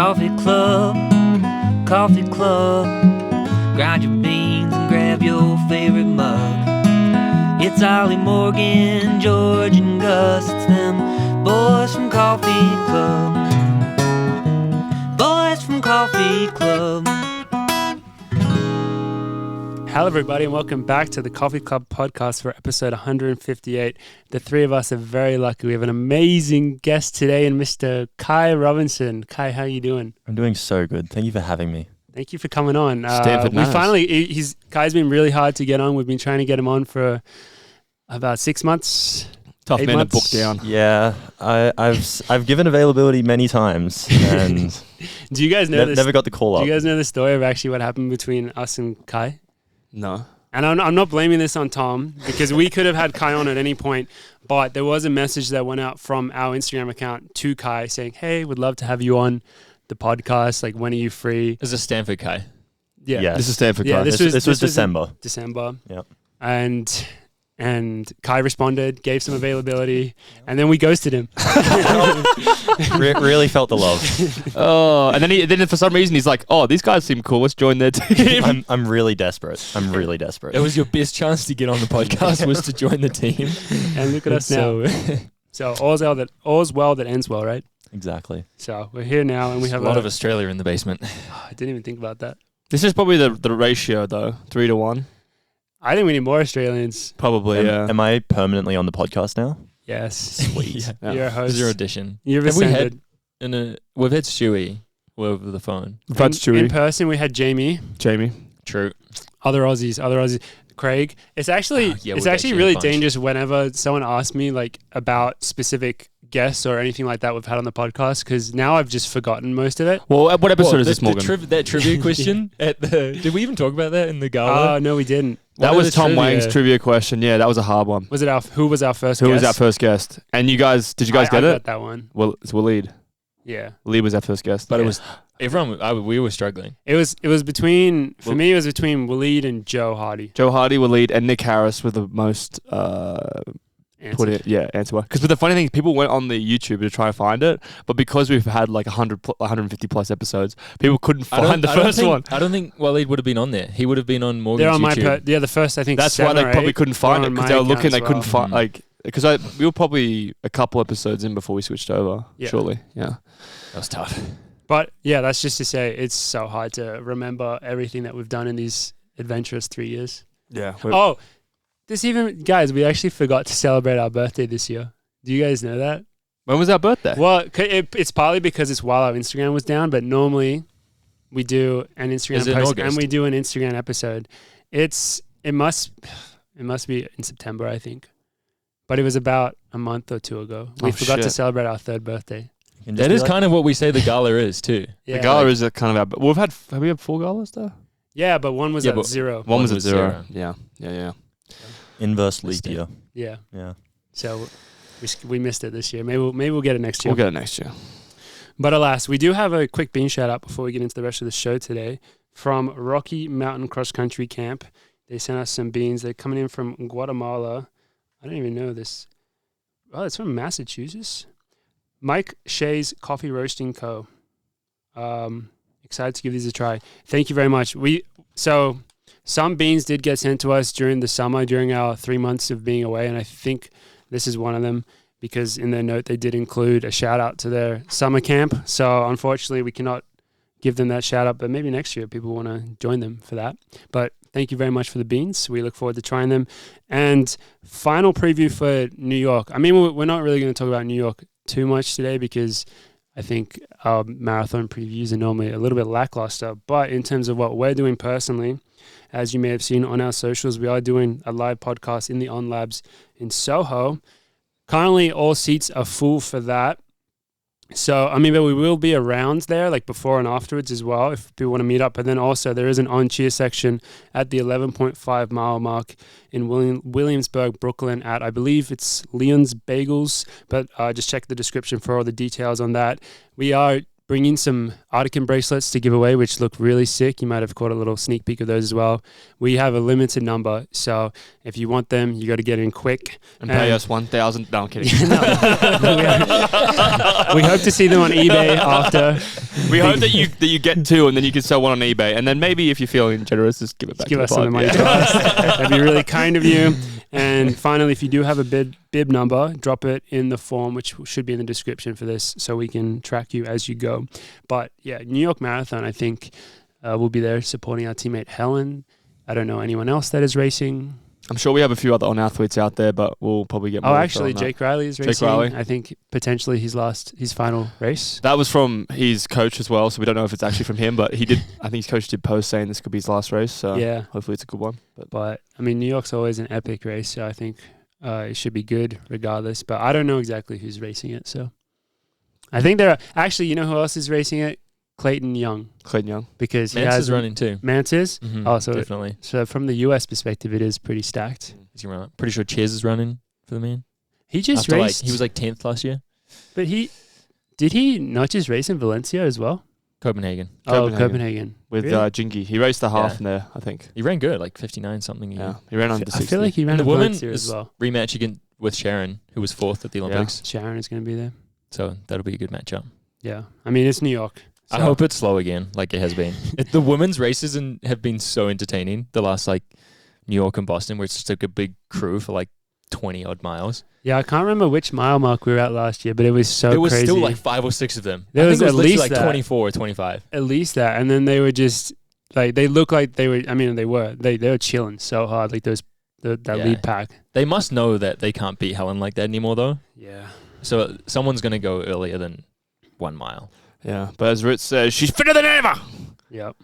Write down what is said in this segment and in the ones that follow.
Coffee Club, Coffee Club. Grind your beans and grab your favorite mug. It's Ollie, Morgan, George, and Gus. It's them boys from Coffee Club. Boys from Coffee Club. Hello everybody and welcome back to the Coffee Club podcast for episode 158. The three of us are very lucky. We have an amazing guest today in Mr. Kai Robinson. Kai, how are you doing? I'm doing so good. Thank you for having me. Thank you for coming on. Stanford Kai's been really hard to get on. We've been trying to get him on for about 6 months. Tough 8 man months. to book down. Yeah, I've given availability many times and Do you guys know this? never got the call up. Do you guys know the story of actually what happened between us and Kai? No. And I'm not blaming this on Tom because we could have had Kai on at any point, but there was a message that went out from our Instagram account to Kai saying, hey, would love to have you on the podcast. Like, when are you free? This is Stanford Kai. Yeah. Yes. This is Stanford. Yeah, Kai. this This was in December. December. Yep. And Kai responded, gave some availability, and then we ghosted him. Really felt the love. Oh, and then for some reason he's like, "Oh, these guys seem cool. Let's join their team." I'm really desperate. I'm really desperate. It was your best chance to get on the podcast was to join the team. And look at us now. So all's well that ends well, right? Exactly. So we're here now, and we have a lot of Australia in the basement. I didn't even think about that. This is probably the ratio though, 3-1. I think we need more Australians. Probably, yeah. Am I permanently on the podcast now? Yes. Sweet. Yeah. You're a This host. is your audition. You've Have we ascended. We've had Stewie over the phone. That's true. In person, we had Jamie. True. Other Aussies. Craig. It's actually Yeah, it's we've actually actually really had a bunch. dangerous whenever someone asks me like about specific guests or anything like that we've had on the podcast, because now I've just forgotten most of it. Well, what episode is this, Morgan? That trivia question did we even talk about that in the gala? No, we didn't. That What was are the Tom trivia? Wang's trivia question. Yeah, that was a hard one. Was it who was our first Who guest? was our first guest? And did you guys I get got it? that one. Well, it's Waleed. Yeah. Waleed was our first guest. But it was we were struggling. It was between me it was between Waleed and Joe Hardy. Joe Hardy, Waleed, and Nick Harris were the most answer. Because the funny thing is, people went on the YouTube to try to find it, but because we've had like 150 plus episodes, people couldn't find the first one. I don't think Waleed would have been on there. He would have been on Morgan's They're on my YouTube. the first I think That's why 7 they or probably 8 couldn't find were it, on because my they were looking, account they as couldn't well. find because we were probably a couple episodes in before we switched over. Yeah. Surely, yeah. That was tough. But yeah, that's just to say it's so hard to remember everything that we've done in these adventurous 3 years. Yeah. Oh, guys, we actually forgot to celebrate our birthday this year. Do you guys know that? When was our birthday? Well, it's partly because it's while our Instagram was down, but normally we do an Instagram Is it in post August? and we do an Instagram episode. It must be in September, I think. But it was about a month or two ago. We forgot to shit. celebrate our third birthday. That is kind of what we say the gala is too. Yeah, the gala is a kind of our. Have we had 4 galas though? yeah, but one was Yeah, at but 0. One was at was 0. zero. Yeah. Inverse leap year. Yeah. Yeah. So we missed it this year. Maybe we'll get it next year. We'll get it next year. But alas, we do have a quick bean shout out before we get into the rest of the show today from Rocky Mountain Cross Country Camp. They sent us some beans. They're coming in from Guatemala. I don't even know this. Oh, it's from Massachusetts. Mike Shea's Coffee Roasting Co. Excited to give these a try. Thank you very much. So some beans did get sent to us during the summer, during our 3 months of being away, and I think this is one of them, because in their note they did include a shout out to their summer camp. So unfortunately we cannot give them that shout out, but maybe next year people want to join them for that. But thank you very much for the beans. We look forward to trying them. And final preview for New York. I mean, we're not really going to talk about New York too much today because I think our marathon previews are normally a little bit lackluster. But in terms of what we're doing personally, as you may have seen on our socials, we are doing a live podcast in the On Labs in Soho. Currently, all seats are full for that. So, I mean, but we will be around there, like before and afterwards as well, if people want to meet up. But then also there is an on-cheer section at the 11.5 mile mark in Williamsburg, Brooklyn at, I believe it's Leon's Bagels. But just check the description for all the details on that. We are bringing some Artican bracelets to give away, which look really sick. You might have caught a little sneak peek of those as well. We have a limited number, so if you want them, you got to get in quick. And pay us 1,000. No, I'm kidding. We hope to see them on eBay after. We hope that you get 2 and then you can sell 1 on eBay. And then maybe if you're feeling generous, just give it back. Give to us some of the money to us. That'd be really kind of you. And finally, if you do have a bib number, drop it in the form, which should be in the description for this, so we can track you as you go. But yeah, New York Marathon, I think we'll be there supporting our teammate Helen. I don't know anyone else that is racing. I'm sure we have a few other athletes out there, but we'll probably get more. Oh, actually, Jake Riley is racing. Jake Riley. I think potentially his final race. That was from his coach as well, so we don't know if it's actually from him, but he did. I think his coach did post saying this could be his last race, so yeah, hopefully it's a good one. But I mean, New York's always an epic race, so I think it should be good regardless. But I don't know exactly who's racing it, so I think there are actually. You know who else is racing it? Clayton Young. Because Mance is running too. Mance is? Mm-hmm, oh, so definitely. So from the US perspective, it is pretty stacked. He's gonna run. Pretty sure Cheers is running for the man. He just After raced. he was like 10th last year. But did he not just race in Valencia as well? Copenhagen. Copenhagen. With really? Jingy. He raced the half in there, I think. He ran good, like 59 something. Yeah, he ran under 60. I feel like he ran the in women Valencia as well. Rematch again with Sharon, who was 4th at the Olympics. Sharon is going to be there. So that'll be a good matchup. Yeah. I mean, it's New York. I hope it's slow again, like it has been. The women's races have been so entertaining. The last like New York and Boston, where it's just like a big crew for like 20 odd miles. Yeah, I can't remember which mile mark we were at last year, but it was so crazy. There was still like 5 or 6 of them. There was at least like 24 or 25. At least that, and then they were just like they looked like they were. I mean, they were chilling so hard, like that lead pack. They must know that they can't beat Helen like that anymore, though. Yeah. So someone's gonna go earlier than 1 mile. Yeah, but as Ritz says, she's fitter than ever. Yep,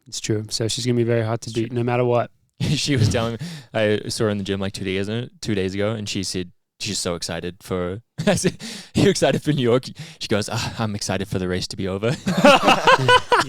it's true. So she's gonna be very hard to beat, no matter what. She was telling me, I saw her in the gym like 2 days ago, and she said she's so excited for. I said, "Are you excited for New York?" She goes, "I'm excited for the race to be over."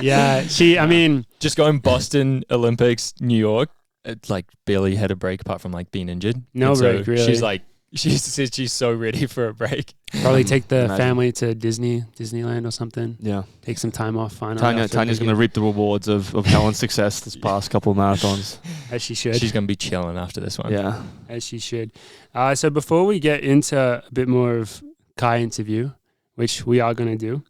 Yeah, I mean, just going Boston, Olympics, New York, it like barely had a break apart from like being injured. No break, really. She's like. She says she's so ready for a break. Probably take the family to Disneyland or something. Yeah. Take some time off finally. Tanya's going to reap the rewards of Helen's success this past couple of marathons. As she should. She's going to be chilling after this one. Yeah. As she should. So before we get into a bit more of Kai interview, which we are going to do,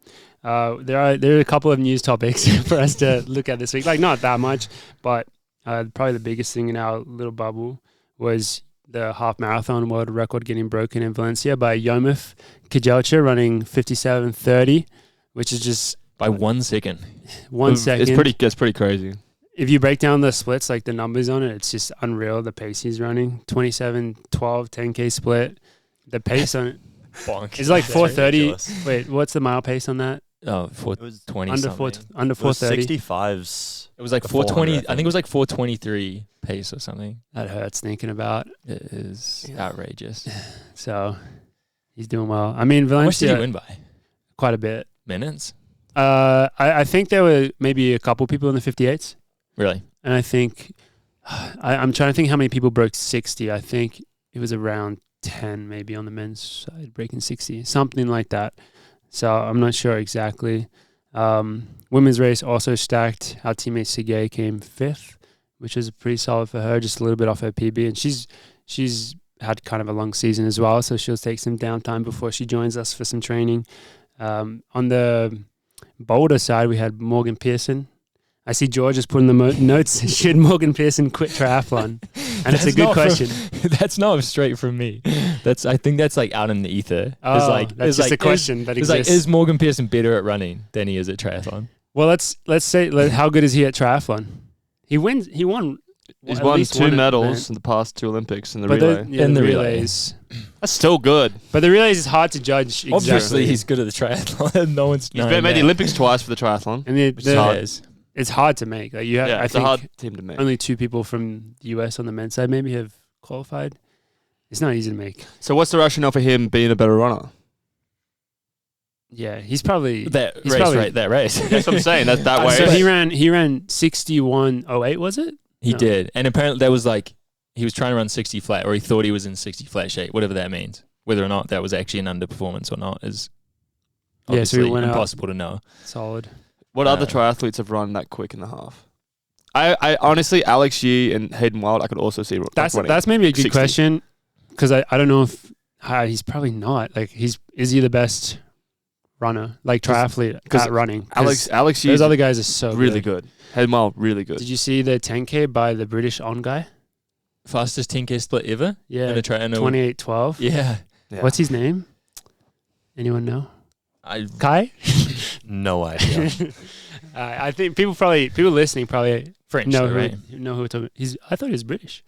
there are a couple of news topics for us to look at this week. Like, not that much, but probably the biggest thing in our little bubble was the half marathon world record getting broken in Valencia by YOMIF KEJELCHA running 57:30, which is just by 1 second. 1 second. It's pretty crazy. If you break down the splits, like the numbers on it, it's just unreal. The pace he's running 27, 12, 10K split. The pace on it is like 4:30. Wait, what's the mile pace on that? Oh, 4:20 under 4:30. 65s. It was like 4:20. I think it was like 4:23 pace or something. That hurts thinking about. It is outrageous. So he's doing well. I mean, Valencia. How much did he win by? Quite a bit. Minutes? I think there were maybe a couple people in the 58s. Really? And I think I'm trying to think how many people broke 60. I think it was around 10 maybe on the men's side breaking 60, something like that. So I'm not sure exactly. Women's race also stacked. Our teammate Sige came 5th, which is pretty solid for her, just a little bit off her PB. And she's had kind of a long season as well, so she'll take some downtime before she joins us for some training. On the boulder side, we had Morgan Pearson. I see George is putting the notes. Should Morgan Pearson quit triathlon? And it's a good question. That's not straight from me. I think that's like out in the ether. That's just a question that exists. Is Morgan Pearson better at running than he is at triathlon? Well, let's say how good is he at triathlon? He won. He's won 2 medals in the past 2 Olympics in the relay. In the relays. That's still good. But the relays is hard to judge. Exactly. Obviously, he's good at the triathlon. No one's. He's made the Olympics twice for the triathlon. And it's hard to make. Like I it's think a hard team to make. Only 2 people from the US on the men's side maybe have qualified. It's not easy to make. So what's the rationale for him being a better runner? Yeah, he's probably that race. That's what I'm saying. That's that way. So he ran 61:08, was it? He did, and apparently that was like he was trying to run 60 flat, or he thought he was in 60 flat shape, whatever that means. Whether or not that was actually an underperformance or not is obviously we went out. impossible to know. Solid. What other triathletes have run that quick in the half? I honestly, Alex Yee and Hayden Wild, I could also see. That's maybe a good 60. question, because I don't know if he's probably not. Like, is he the best runner, like triathlete at running? Alex Yee, those other guys are so really good. Hayden Wild, really good. Did you see the 10K by the British On guy? Fastest 10K split ever? Yeah, in a 28:12. Yeah. What's his name? Anyone know? Kai? No idea. I think people listening probably French, know right? who we're talking. I thought he was British.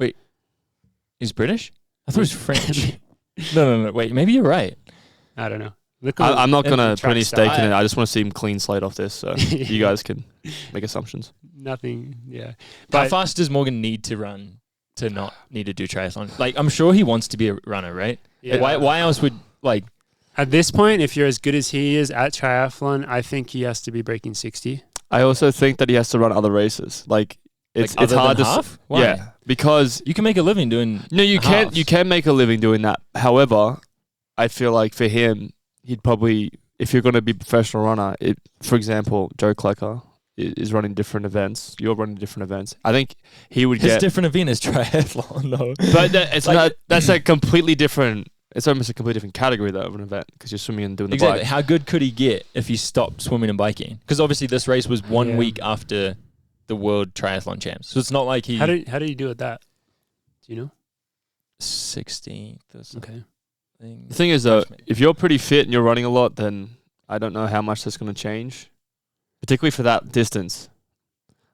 He's British? I thought he was French. No. Wait, maybe you're right. I don't know. I'm not going to the put any track stake in it. I just want to see him clean slate off this, so you guys can make assumptions. Nothing. Yeah. How But fast does Morgan need to run to not need to do triathlon? Like, I'm sure he wants to be a runner, right? yeah. Why else would, like... At this point, if you're as good as he is at triathlon, I think he has to be breaking 60. I also think that he has to run other races. Like, it's other hard than to half? Why? Yeah, because You can make a living doing... no, you halves. can make a living doing that. However, I feel like for him, he'd probably, if you're going to be a professional runner, for example, Joe Klecker is running different events. You're running different events. I think he would His get different event is triathlon, though. but it's Like- not. That's a completely different. It's almost a completely different category though of an event because you're swimming and doing the Exactly. bike. How good could he get if he stopped swimming and biking? Because obviously this race was 1 Yeah. week after the World Triathlon Champs, so it's not like he How did you do at that? Do you know? 16th or something. Okay. The thing is though, if you're pretty fit and you're running a lot, then I don't know how much that's going to change, particularly for that distance,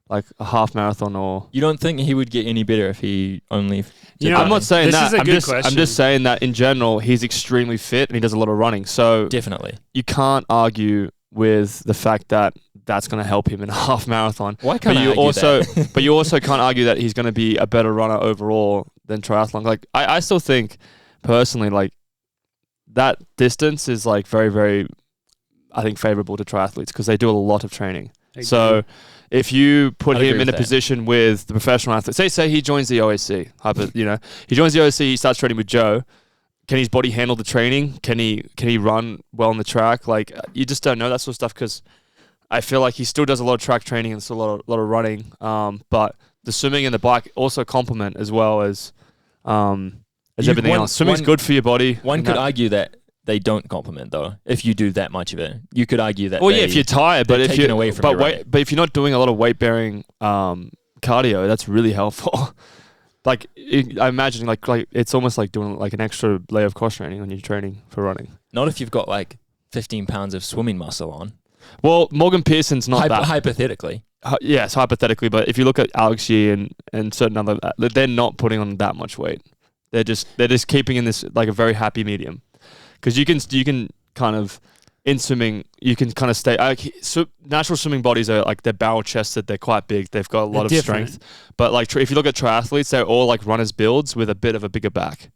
like a half marathon or. You don't think he would get any better if he only? You know, I'm not saying this that. is a I'm good just question. saying that in general, he's extremely fit and he does a lot of running. So Definitely. you can't argue with the fact that that's going to help him in a half marathon. Why can't But I you argue also, that? but you also can't argue that he's going to be a better runner overall than triathlon. Like I still think personally, like that distance is like very, very, I think favorable to triathletes because they do a lot of training. So if you put I'd agree him in with a that. position with the professional athlete, say he joins the OAC, he joins the OAC, he starts training with Joe. Can his body handle the training? Can he run well on the track? Like you just don't know that sort of stuff because I feel like he still does a lot of track training and still a lot of running. But the swimming and the bike also complement as well as everything else. Swimming's good for your body. One and could that- argue that they don't complement though. If you do that much of it, you could argue that. Well, yeah, if you're tired, but they're if taken you're away from but your running. but if you're not doing a lot of weight bearing cardio, that's really helpful. Like I imagine, like it's almost like doing like an extra layer of cross training when you're training for running. not if you've got like 15 pounds of swimming muscle on. Well, Morgan Pearson's not that. Hypothetically. Yes, hypothetically, but if you look at Alex Yee and certain other, they're not putting on that much weight. They're just keeping in this like a very happy medium, because you can kind of in swimming you can kind of stay. Natural swimming bodies are like they're barrel chested, they're quite big, they've got a lot of strength. But like if you look at triathletes, they're all like runners builds with a bit of a bigger back.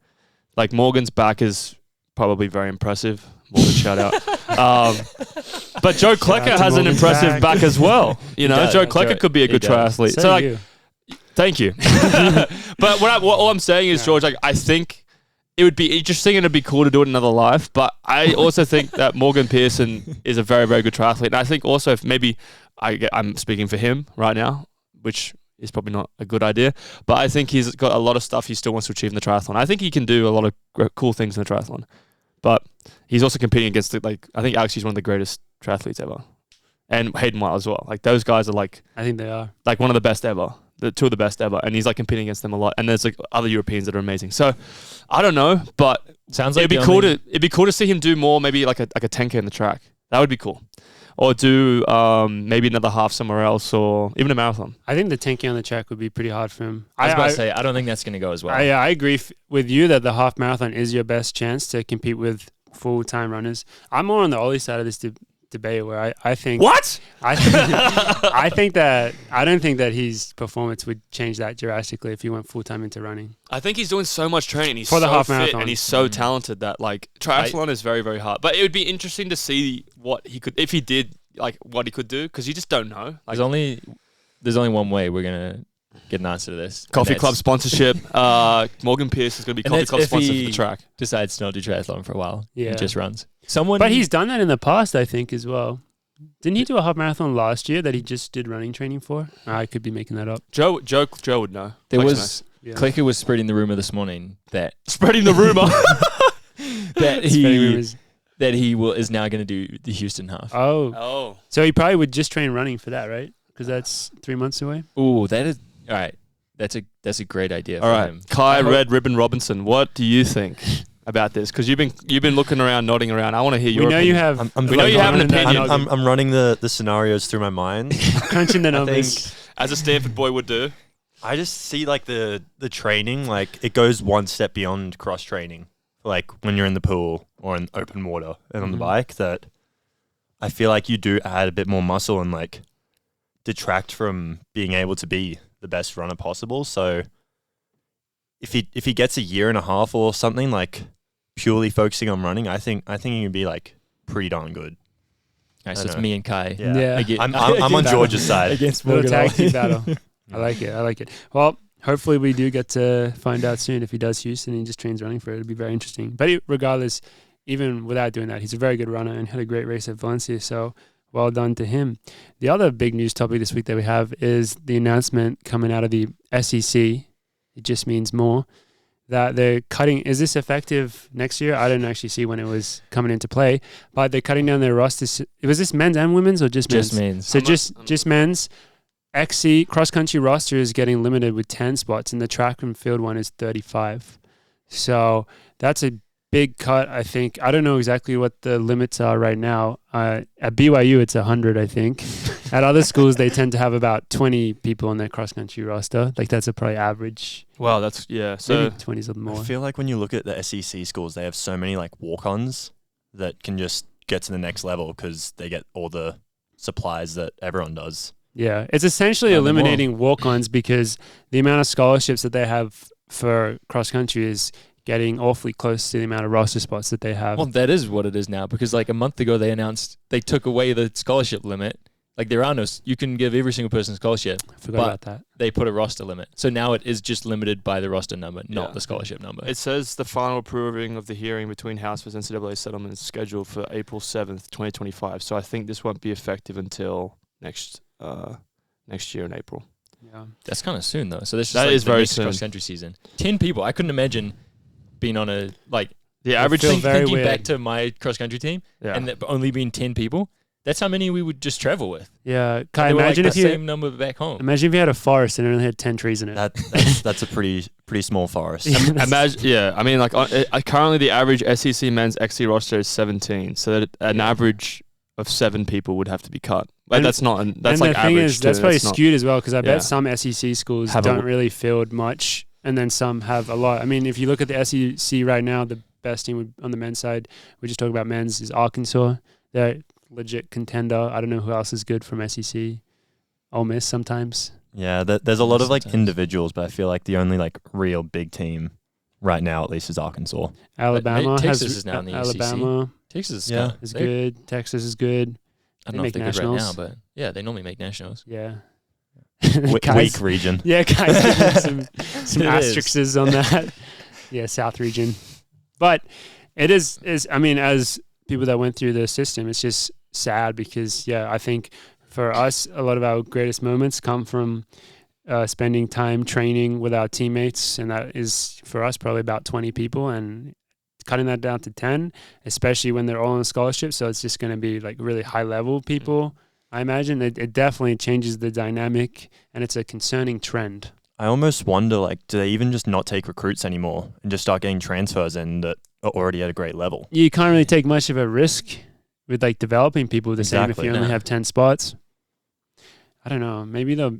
Like Morgan's back is probably very impressive. Morgan, shout out. But Joe Klecker has an Morgan's impressive back as well. You know, does. Joe Klecker Joe- could be a he good does. triathlete. So like, thank you. But all I'm saying is, George, like I think it would be interesting and it'd be cool to do it in another life. But I also think that Morgan Pearson is a very, very good triathlete. And I think also if maybe I'm speaking for him right now, which is probably not a good idea, but I think he's got a lot of stuff he still wants to achieve in the triathlon. I think he can do a lot of cool things in the triathlon. But he's also competing against I think Alex is one of the greatest triathletes ever. And Hayden Wild as well. Like those guys are like I think they are. like one of the best ever. The two of the best ever. And he's like competing against them a lot. And there's like other Europeans that are amazing. So I don't know, but Sounds like it'd be cool to see him do more, maybe like a 10K in the track. That would be cool. Or do maybe another half somewhere else, or even a marathon. I think the 10K on the track would be pretty hard for him. I was about to say, I don't think that's going to go as well. I agree with you that the half marathon is your best chance to compete with full-time runners. I'm more on the Ollie side of this debate where I think... What? I don't think that his performance would change that drastically if he went full-time into running. I think he's doing so much training. He's For the so half fit marathon. and he's so talented that like triathlon is very, very hard. But it would be interesting to see what he could, if he did, like what he could do, because you just don't know. Like, There's only one way we're going to get an answer to this. Coffee club sponsorship. Morgan Pearson is going to be And coffee that's club if sponsor he- for the track. Decides to not do triathlon for a while. Yeah. He just runs. Someone, But he's done that in the past, I think, as well. Didn't he do a half marathon last year that he just did running training for? I could be making that up. Joe would know. there Flex was Yeah. Clicker was spreading the rumor this morning that spreading the rumor. that Spreading he rumors. is now going to do the Houston half. Oh. Oh. So he probably would just train running for that, right? Because that's 3 months away. Ooh, that is all right. That's a great idea. All for right, him. Kai I hope- Red Ribbon Robinson. What do you think about this? Because you've been looking around, nodding around. I want to hear your. We know opinion. you have. We know you have an opinion. I'm running the scenarios through my mind. crunching the I numbers. think As a Stanford boy would do. I just see like the training, like it goes one step beyond cross training. Like when you're in the pool or in open water and on the bike, that I feel like you do add a bit more muscle and like detract from being able to be the best runner possible. So if he gets a year and a half or something, like purely focusing on running, I think he can be like pretty darn good. All right, so I it's know. me and Kai. Yeah. I'm on George's side. against Little Morgan. tag team battle. I like it. Well, hopefully we do get to find out soon if he does Houston and he just trains running for it. It'd be very interesting. But regardless, even without doing that, he's a very good runner and had a great race at Valencia. So well done to him. The other big news topic this week that we have is the announcement coming out of the SEC. It just means more. That they're cutting. Is this effective next year? I didn't actually see when it was coming into play, but they're cutting down their rosters. Was this men's and women's or just men's? Just means. So just men's. XC cross country roster is getting limited with 10 spots, and the track and field one is 35. So that's a big cut, I think. I don't know exactly what the limits are right now. At BYU, it's 100, I think. At other schools, they tend to have about 20 people on their cross country roster. Like that's a probably average. Wow, that's So Maybe 20s or more. I feel like when you look at the SEC schools, they have so many like walk-ons that can just get to the next level because they get all the supplies that everyone does. Yeah, it's essentially Nothing more. eliminating walk-ons because the amount of scholarships that they have for cross country is getting awfully close to the amount of roster spots that they have. Well, that is what it is now because like a month ago they announced they took away the scholarship limit. Like there are no, you can give every single person a scholarship. I forgot but about that. They put a roster limit. So now it is just limited by the roster number, not Yeah. the scholarship number. it says the final approving of the hearing between House vs NCAA settlement is scheduled for April 7th, 2025. So I think this won't be effective until next year in April. Yeah. That's kind of soon though. So this is That like is the very next soon. cross country season. 10 people. I couldn't imagine being on a like The average feel thing. very thinking weird. back to my cross country team Yeah. and that only being 10 people. That's how many we would just travel with. Yeah. Kai, They were, imagine like, if the you same number back home. imagine if you had a forest and it only had 10 trees in it. That's a pretty small forest. Imagine, yeah. I mean, like currently the average SEC men's XC roster is 17, so that an average of 7 people would have to be cut. Like And- that's not. That's and like the thing average. is, that's too. probably That's not- skewed as well because I Yeah. bet some SEC schools Have a- don't really field much, and then some have a lot. I mean, if you look at the SEC right now, the best team on the men's side, we just talk about men's, is Arkansas. They're legit contender. I don't know who else is good from SEC. Ole Miss sometimes. Yeah, there's a lot of like Sometimes. individuals, but I feel like the only like real big team right now, at least, is Arkansas. Alabama Texas has is now in the Alabama Texas Yeah. is they- good. Texas is good. I They don't know if make they're good right now, nationals. but yeah, they normally make nationals. Yeah. Weak region. Yeah, guys, some It asterisks on that. Yeah, South region. But it is I mean, as people that went through the system, it's just sad because, yeah, I think for us, a lot of our greatest moments come from spending time training with our teammates, and that is, for us, probably about 20 people, and cutting that down to 10, especially when they're all on scholarship, so it's just going to be like really high-level people. I imagine it definitely changes the dynamic, and it's a concerning trend. I almost wonder, like, do they even just not take recruits anymore and just start getting transfers in that are already at a great level? You can't really take much of a risk with like developing people the same if Exactly, you only no. have 10 spots. I don't know. Maybe they'll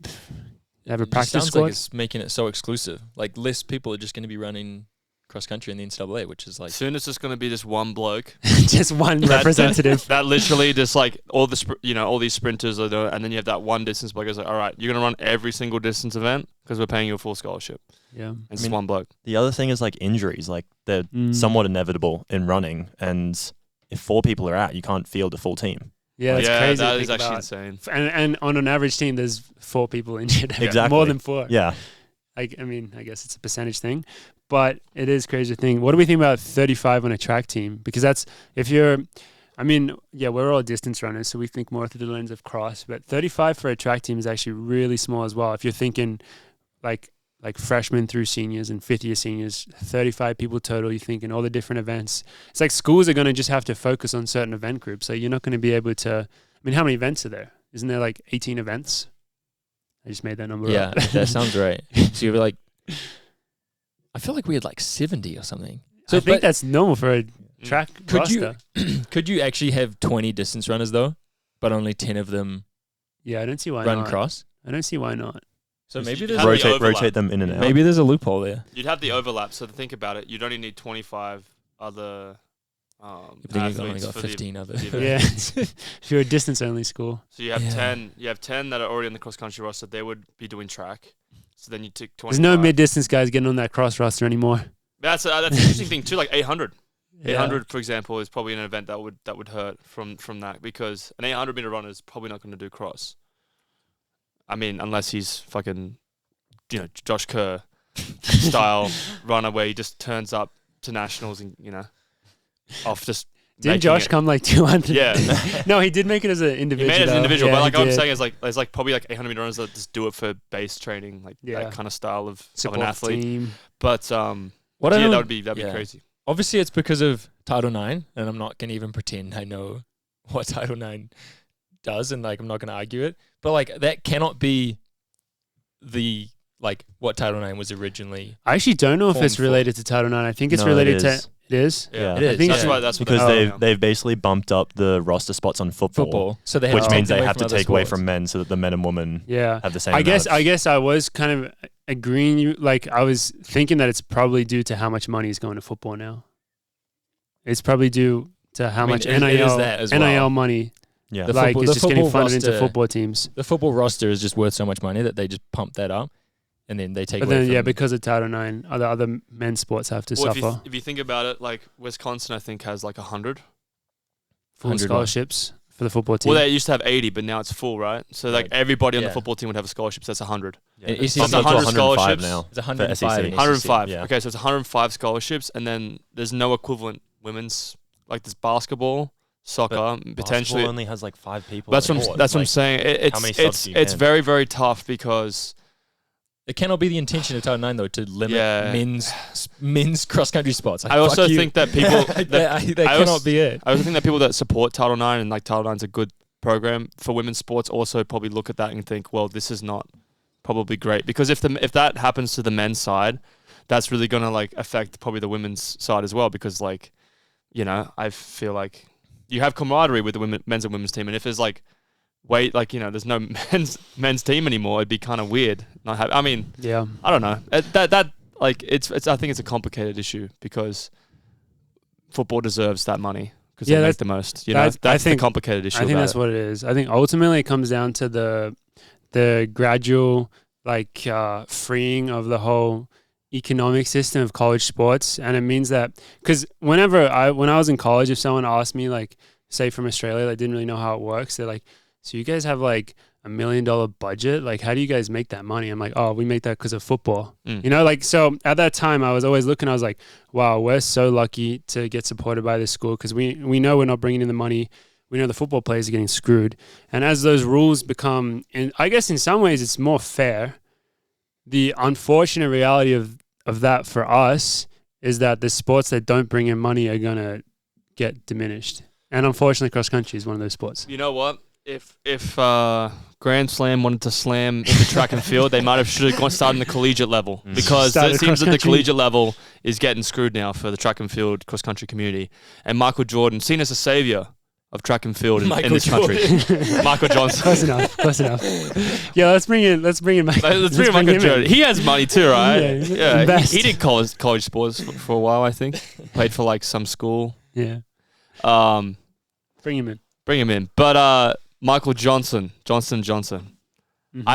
have a It just practice sounds squad. like it's making it so exclusive. Like less people are just going to be running cross country in the NCAA, which is like Soon it's just going to be just one bloke. Just one representative. That literally just like all these sprinters are doing, and then you have that one distance bloke who's like, all right, you're going to run every single distance event because we're paying you a full scholarship. Yeah. And it's I mean, one bloke. The other thing is like injuries, like they're Mm. somewhat inevitable in running, and if 4 people are out, you can't field a full team. Yeah, that's yeah, crazy. that to is think actually about. insane. And on an average team, there's 4 people injured. Exactly. More than 4. Yeah. I mean, I guess it's a percentage thing, but it is crazy thing. What do we think about 35 on a track team? Because that's, if you're, I mean, yeah, we're all distance runners, so we think more through the lens of cross, but 35 for a track team is actually really small as well. If you're thinking like freshmen through seniors and 5th year seniors, 35 people total, you're thinking all the different events. It's like schools are going to just have to focus on certain event groups. So you're not going to be able to, I mean, how many events are there? Isn't there like 18 events? I just made that number up. Yeah, that sounds right. So you're like, I feel like we had like 70 or something. So I think that's normal for a track roster. Could you actually have 20 distance runners though, but only 10 of them Yeah, I don't see why run not. cross? I don't see why not. So Just maybe you there's have the overlap. Rotate them in and out. maybe there's a loophole there. You'd have the overlap. So to think about it, you'd only need 25 other But then you've only athletes got for the- 15 of the it. event. Yeah, if you're a distance only school. So you have Yeah. 10. You have 10 that are already on the cross country roster. They would be doing track. So then you take 25. There's no mid distance guys getting on that cross roster anymore. That's an interesting thing too. Like 800. Yeah. 800, for example, is probably an event that would hurt from that, because an 800 meter runner is probably not going to do cross. I mean, unless he's fucking, Josh Kerr style runner where he just turns up to nationals and off just. Didn't making Josh it. come like 200? Yeah. No, he did make it as an He individual. made it as an though. individual, Yeah, but like he I'm did. saying is like there's like probably like 800 meter runners that just do it for base training, like Yeah. that kind of style of Support an the athlete. team. But What I yeah, don't- that'd be yeah. crazy. Obviously, it's because of Title IX, and I'm not going to even pretend I know what Title IX does, and like I'm not going to argue it. But like that cannot be the like what Title IX was originally. I actually don't know if it's Formed for- related to Title IX. I think it's No, it related is. to. It is. Yeah. It is. I think That's so. why. That's what Because they're doing. they've basically bumped up the roster spots on football, So they have which to means take they away have from to other take away sports. from men so that the men and women Yeah. have the same. I amount guess I was kind of agreeing. Like I was thinking that it's probably due to how much money is going to football now. It's probably due to how I mean, much it NIL is that as well. NIL money Yeah. The like football- is the just getting football funded into roster- football teams. The football roster is just worth so much money that they just pump that up, and then they take But away then, from yeah, because of Title IX, other men's sports have to Well, suffer if you think about it, like Wisconsin, I think has like 100. full 100 scholarships for the football team. Well, they used to have 80, but now it's full, right? So like Right. everybody on the Yeah. football team would have a scholarship. So that's 100. Yeah. And It's ECC up to 100 105 scholarships. now. It's 105 SEC. in SEC. 105. Yeah. Okay, so it's 105 scholarships, and then there's no equivalent women's, like there's basketball, soccer, potentially. Basketball only has like 5 people. That's on what the I'm, court. that's what I'm Like, saying. how many It's subs do you it's can? very, very tough because It cannot be the intention of Title IX though to limit Yeah. men's cross country spots. Like, I also fuck you. think that people that I cannot also- be it. I also think that people that support Title IX and like Title IX's a good program for women's sports also probably look at that and think, well, this is not probably great, because if that happens to the men's side, that's really gonna like affect probably the women's side as well, because like, I feel like you have camaraderie with the men's and women's team, and if there's like there's no men's team anymore, it'd be kind of weird. I mean, yeah. I don't know. That like it's I think it's a complicated issue because football deserves that money because Yeah, they make that's- the most. I That's the think- complicated issue. I think about that's it. what it is. I think ultimately it comes down to the gradual freeing of the whole economic system of college sports, and it means that because when I was in college, if someone asked me like, say from Australia, they didn't really know how it works, they're like, so you guys have like $1 million budget, like how do you guys make that money? I'm like, oh, we make that because of football. So at that time I was always looking, I was like, wow, we're so lucky to get supported by this school, because we know we're not bringing in the money. We know the football players are getting screwed. And as those rules become, I guess in some ways it's more fair. The unfortunate reality of that for us is that the sports that don't bring in money are going to get diminished. And unfortunately, cross country is one of those sports. You know what? If Grand Slam wanted to slam into track and field, they might have should have started in the collegiate level, because Started it seems that the cross-country. collegiate level is getting screwed now for the track and field cross country community. And Michael Jordan, seen as a savior of track and field in this country, Michael Johnson. Close enough. Yeah, let's bring in Let's bring in Michael him in. Jordan. He has money too, right? Yeah, invest. He did college sports for a while, I think. Played for like some school. Yeah, bring him in. Bring him in. But Michael Johnson. Mhm.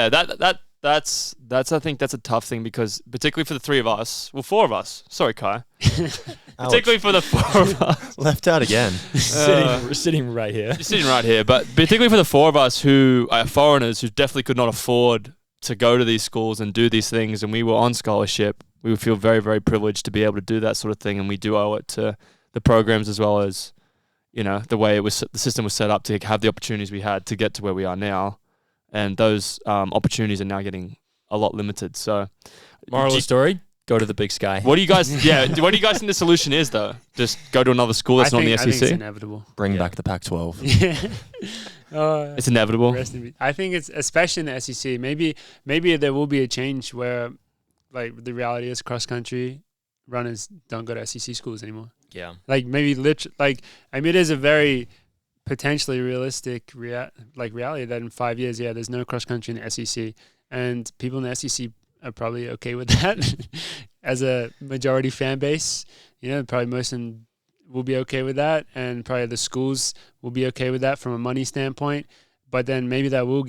That that's I think that's a tough thing because particularly for the three of us, well, four of us. Sorry, Kai. Particularly for the four of us. Left out again. sitting right here. You're sitting right here, but particularly for the four of us who are foreigners who definitely could not afford to go to these schools and do these things, and we were on scholarship, we would feel very, very privileged to be able to do that sort of thing, and we do owe it to the programs as well as, you know, the way the system was set up to have the opportunities we had to get to where we are now, and those opportunities are now getting a lot limited. So, Moral of the story: go to the Big Sky. what do you guys? What do you guys think the solution is though? Just go to another school that's not in the I think it's SEC. inevitable. Bring back the Pac-12. Yeah. It's inevitable. I think it's especially in the SEC. Maybe there will be a change where, like, the reality is cross country runners don't go to SEC schools anymore. Yeah. Like maybe it is a very potentially realistic reality that in 5 years, there's no cross country in the SEC, and people in the SEC are probably okay with that as a majority fan base. You know, probably most of them will be okay with that, and probably the schools will be okay with that from a money standpoint. But then maybe that will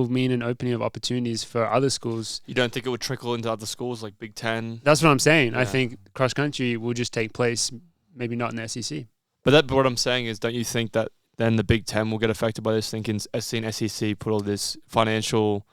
mean an opening of opportunities for other schools. You don't think it would trickle into other schools like Big Ten? That's what I'm saying. I Yeah. think cross country will just take place, maybe not in the SEC. But what I'm saying is, don't you think that then the Big Ten will get affected by this? Thinking SC and SEC put all this financial,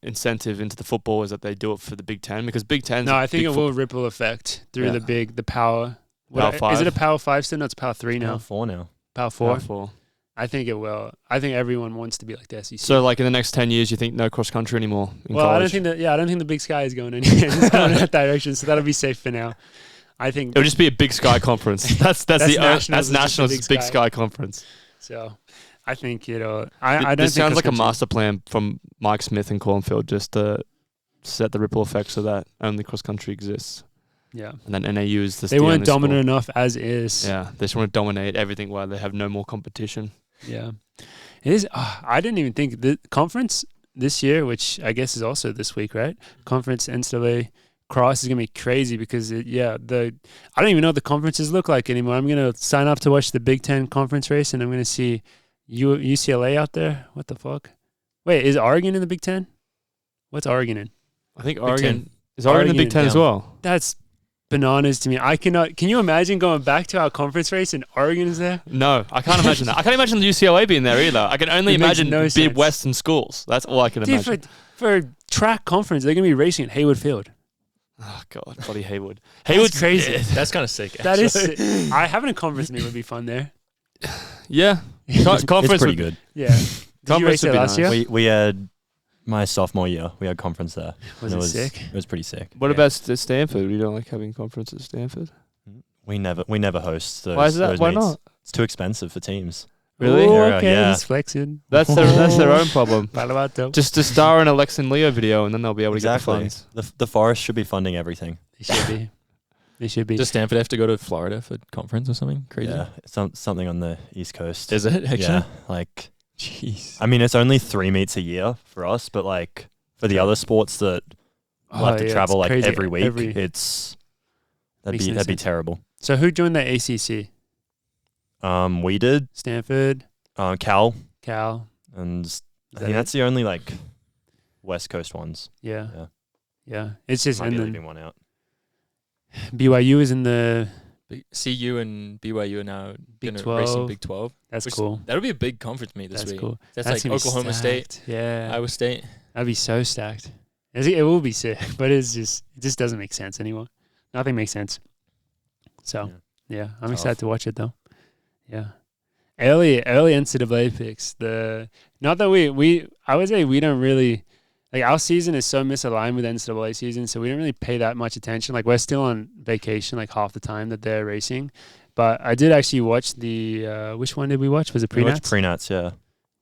incentive into the footballers that they do it for the Big Ten, because Big Ten. No, I think it will ripple effect through the power. Power Is five. it a power 5 still? No, it's power 3 now. Now 4 now. Power 4. Power four. I think it will. I think everyone wants to be like the SEC. So, like in the next 10 years, you think no cross country anymore in well, college? I don't think the Big Sky is going anywhere. It's going in that direction, so that'll be safe for now. I think It'll just be a Big Sky conference. That's Nationals, that's it's just a Nationals Big Big Sky. Sky conference. so. I think I don't. This think sounds like a cross-country- master plan from Mike Smith and Cornfield, just to set the ripple effects so that only cross country exists, Yeah, and then NAU is the they weren't only dominant sport. enough as is. Yeah, they just want to dominate everything while they have no more competition. Yeah. It is. I didn't even think the conference this year, which I guess is also this week, right? Conference NCAA cross is gonna be crazy because I don't even know what the conferences look like anymore. I'm gonna sign up to watch the Big Ten conference race, and I'm gonna see UCLA out there. What the fuck? Wait, is Oregon in the Big Ten? What's Oregon in? I think Ten. Oregon is Oregon in the Big Ten as well. That's bananas to me. I cannot. Can you imagine going back to our conference race and Oregon is there? No, I can't imagine that. I can't imagine the UCLA being there either. I can only It makes imagine no big sense. Western schools. That's all I can Dude, imagine. for track conference, they're gonna be racing at Hayward Field. Oh God, bloody Hayward. That's Hayward's crazy. That's kind of sick. That is. actually. Having a conference meet would be fun there. Yeah, It's conference pretty would- good. Yeah. Did you Conference race would there be last nice. year? We had my sophomore year. We had conference there. Was and it sick? It was pretty sick. What Yeah. about Stanford? You don't like having conferences at Stanford? We never host those. Why is that? those Why meets. not? It's too expensive for teams. Really? Ooh, Yeah, okay, yeah. he's flexing. That's their own problem. Palo Alto. Just to star in a Lex and Leo video, and then they'll be able to Exactly. get the funds. The Forest should be funding everything. They should be. They should be. Does Stanford have to go to Florida for conference or something crazy? Yeah, something on the East Coast. Is it actually? Yeah, like Jeez. I mean, it's only 3 meets a year for us, but like for the other sports that we'll have to yeah, travel it's like crazy. every week, that'd Makes no be sense. terrible. So who joined the ACC? We did Stanford, Cal, Cal. and Is I that think it? that's the only like West Coast ones. Yeah. Yeah. Yeah. It's just Might and be then leaving one out. BYU is in the. CU and BYU are now Big gonna race in 12. Big 12. That's which- cool. That'll be a big conference meet this That's week. cool. That's That's like gonna be Oklahoma State, stacked. Yeah. Iowa State. That'd be so stacked. It will be sick, but it just doesn't make sense anymore. Nothing makes sense. So yeah, I'm Tough. excited to watch it though. Yeah, early NCAA picks. Not that I would say we don't really like our season is so misaligned with NCAA season, so we don't really pay that much attention. Like we're still on vacation like half the time that they're racing. But I did actually watch the which one did we watch? Was it We watched Prenats? Prenats, yeah.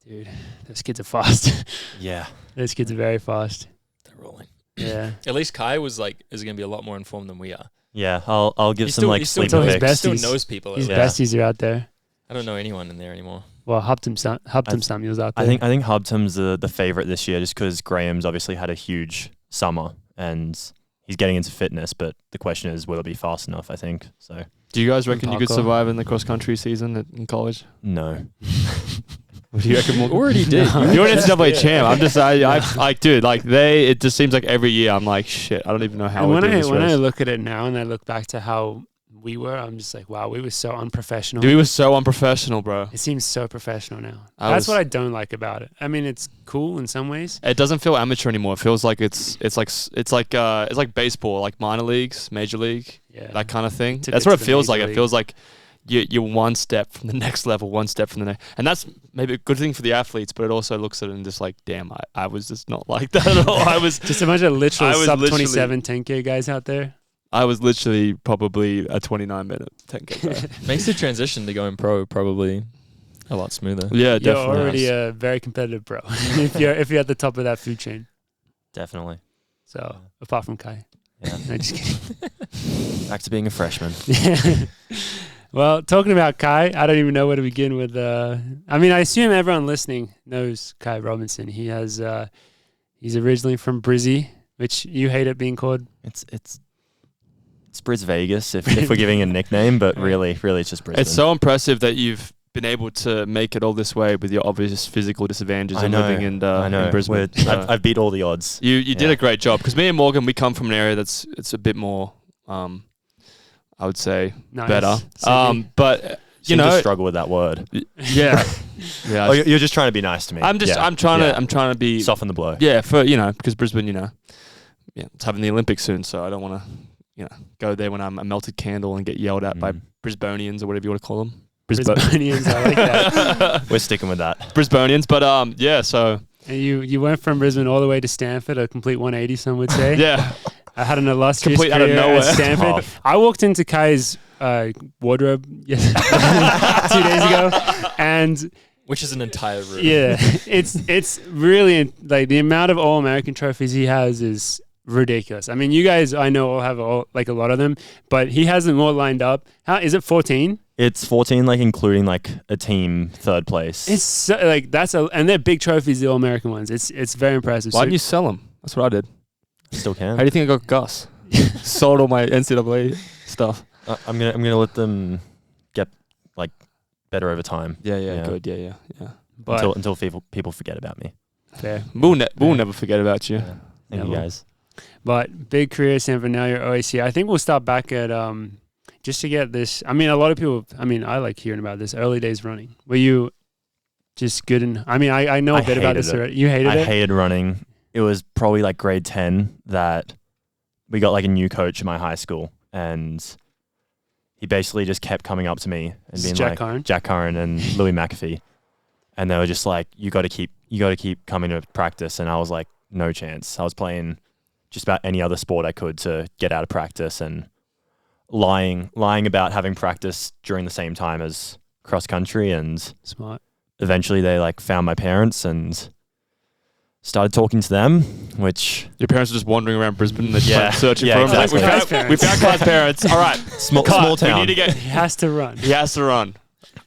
Dude, those kids are fast. Yeah. Those kids are very fast. They're rolling. Yeah. At least Kai is going to be a lot more informed than we are. Yeah, I'll give He's some still- like he's still sleeper his picks. best. Still Besties. knows people. His at Yeah. least. besties are out there. I don't know anyone in there anymore. Well, Huptum Samuel's out there. I think Hubtum's the favorite this year just because Graham's obviously had a huge summer and he's getting into fitness, but the question is, will it be fast enough? I think so. Do you guys reckon you could Parkour. survive in the cross country season in college? No. What do you reckon, Morgan? Already did. You're an NCAA champ. I'm just, dude, like it just seems like every year I'm like, shit, I don't even know how. And we're doing this when I race. look at it now and I look back to how we were, I'm just like, wow, we were so unprofessional. Dude, we were so unprofessional, bro. It seems so professional now. That's what I don't like about it. I mean, it's cool in some ways. It doesn't feel amateur anymore. It feels like it's like baseball, like minor leagues, major league, that kind of thing. That's what it feels like. It feels like you're one step from the next level, one step from the next. And that's maybe a good thing for the athletes, but it also looks at it and just like, damn, I was just not like that at all. I was just a bunch of literal sub 27 10K guys out there. I was literally probably a 29-minute 10K guy. Makes the transition to going pro probably a lot smoother. Yeah, You're definitely. already a very competitive pro if you're at the top of that food chain. Definitely. So apart from Kai. Yeah. No, just kidding. Back to being a freshman. Yeah. Well, talking about Kai, I don't even know where to begin with. I mean, I assume everyone listening knows Kai Robinson. He has, he's originally from Brizzy, which you hate it being called. It's Briz Vegas if we're giving a nickname, but really it's just Brisbane. It's so impressive that you've been able to make it all this way with your obvious physical disadvantages and living in Brisbane. I've beat all the odds. You did a great job because me and Morgan, we come from an area it's a bit more, I would say, Nice. better. Sydney. But Seem to struggle with that word. yeah, yeah. Oh, you're just trying to be nice to me. I'm trying to be soften the blow. Yeah, because Brisbane, it's having the Olympics soon, so I don't want to, go there when I'm a melted candle and get yelled at by Brisbanians or whatever you want to call them. Brisbanians, I like that. We're sticking with that. Brisbanians, but yeah, so. And you went from Brisbane all the way to Stanford, a complete 180, some would say. Yeah. I had an illustrious Complete out of career nowhere. at Stanford. I walked into Kai's wardrobe 2 days ago, and which is an entire room. yeah, it's really like the amount of All-American trophies he has is ridiculous. I mean, you guys I know all have a lot of them, but he has them all lined up. How is it 14? It's 14, like including like a team third place. It's so, like and they're big trophies, the All-American ones. It's very impressive. Why didn't you sell them? That's what I did. Still can. How do you think I got Gus? Sold all my NCAA stuff. I'm gonna let them get like better over time. Yeah. Good. Yeah. But Until people forget about me. fair. We'll never forget about you. Yeah. Thank you guys. But big career at Stanford, now you're OAC. I think we'll start back at just to get this. I mean, a lot of people. I mean, I like hearing about this early days running. Were you just good in? I mean, I know a bit about this already. You hated it. I hated running. It was probably like grade 10 that we got like a new coach in my high school, and he basically just kept coming up to me and being Jack Curran and Louis McAfee, and they were just like, you got to keep coming to practice, and I was like, no chance. I was playing just about any other sport I could to get out of practice, and lying about having practice during the same time as cross country, and Smart. eventually they like found my parents and started talking to them, which Your parents are just wandering around Brisbane and Yeah. searching Yeah, for him. exactly. Like, we found Kai's parents. All right, small Kai, town. We need to get. He has to run. He has to run.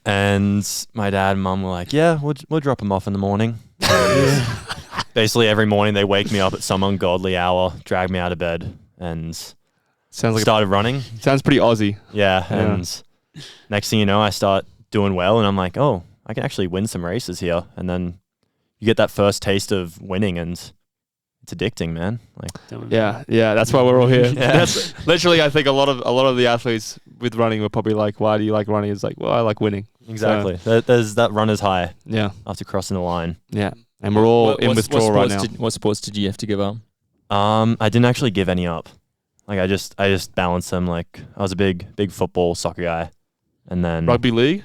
And my dad and mum were like, yeah, we'll drop him off in the morning. And basically every morning they wake me up at some ungodly hour, drag me out of bed, and Sounds like started running. sounds pretty Aussie. Yeah, Yeah. and next thing you know, I start doing well, and I'm like, oh, I can actually win some races here. And then you get that first taste of winning, and it's addicting, man. Like, Yeah. That's why we're all here. Yeah. That's literally, I think a lot of the athletes with running were probably like, "Why do you like running?" It's like, well, I like winning. exactly. There's that runner's high Yeah, after crossing the line. yeah. And we're all in withdrawal right now. What sports did you have to give up? I didn't actually give any up. Like I just balanced them. Like I was a big football, soccer guy, and then Rugby league,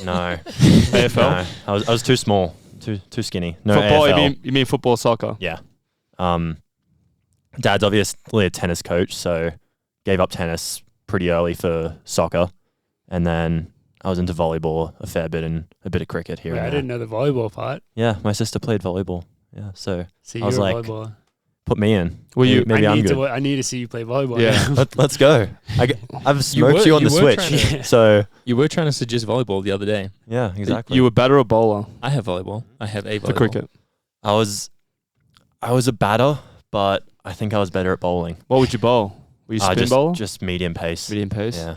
No, AFL, no, I was too small, too skinny. No, football. AFL. You mean football, soccer? Yeah. Dad's obviously a tennis coach, so gave up tennis pretty early for soccer, and then I was into volleyball a fair bit and a bit of cricket here. Wait, and I there. didn't know the volleyball part. Yeah, my sister played volleyball. Yeah, so So I you're was a like, volleyballer. put me in. Were you- Maybe I'm good. I need to see you play volleyball. Yeah. now. Let's go. I've smoked you on the you were Switch, trying to- so You were trying to suggest volleyball the other day. yeah, exactly. You were batter or bowler I have volleyball. I have a volleyball. for cricket? I was a batter, but I think I was better at bowling. What would you bowl? Were you spin just, bowler? just medium pace. Medium pace. Yeah,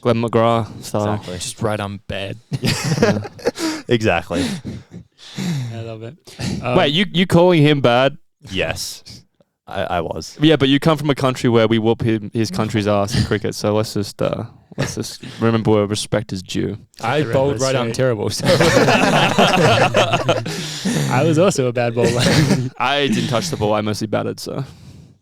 Glenn McGrath style. exactly. Just right arm bad. Exactly. love it. Wait, you calling him bad? Yes, I was. Yeah, but you come from a country where we whoop his country's ass in cricket, so let's just remember where respect is due. I the bowled record right. I'm straight. terrible. So. I was also a bad bowler. I didn't touch the ball. I mostly batted, so.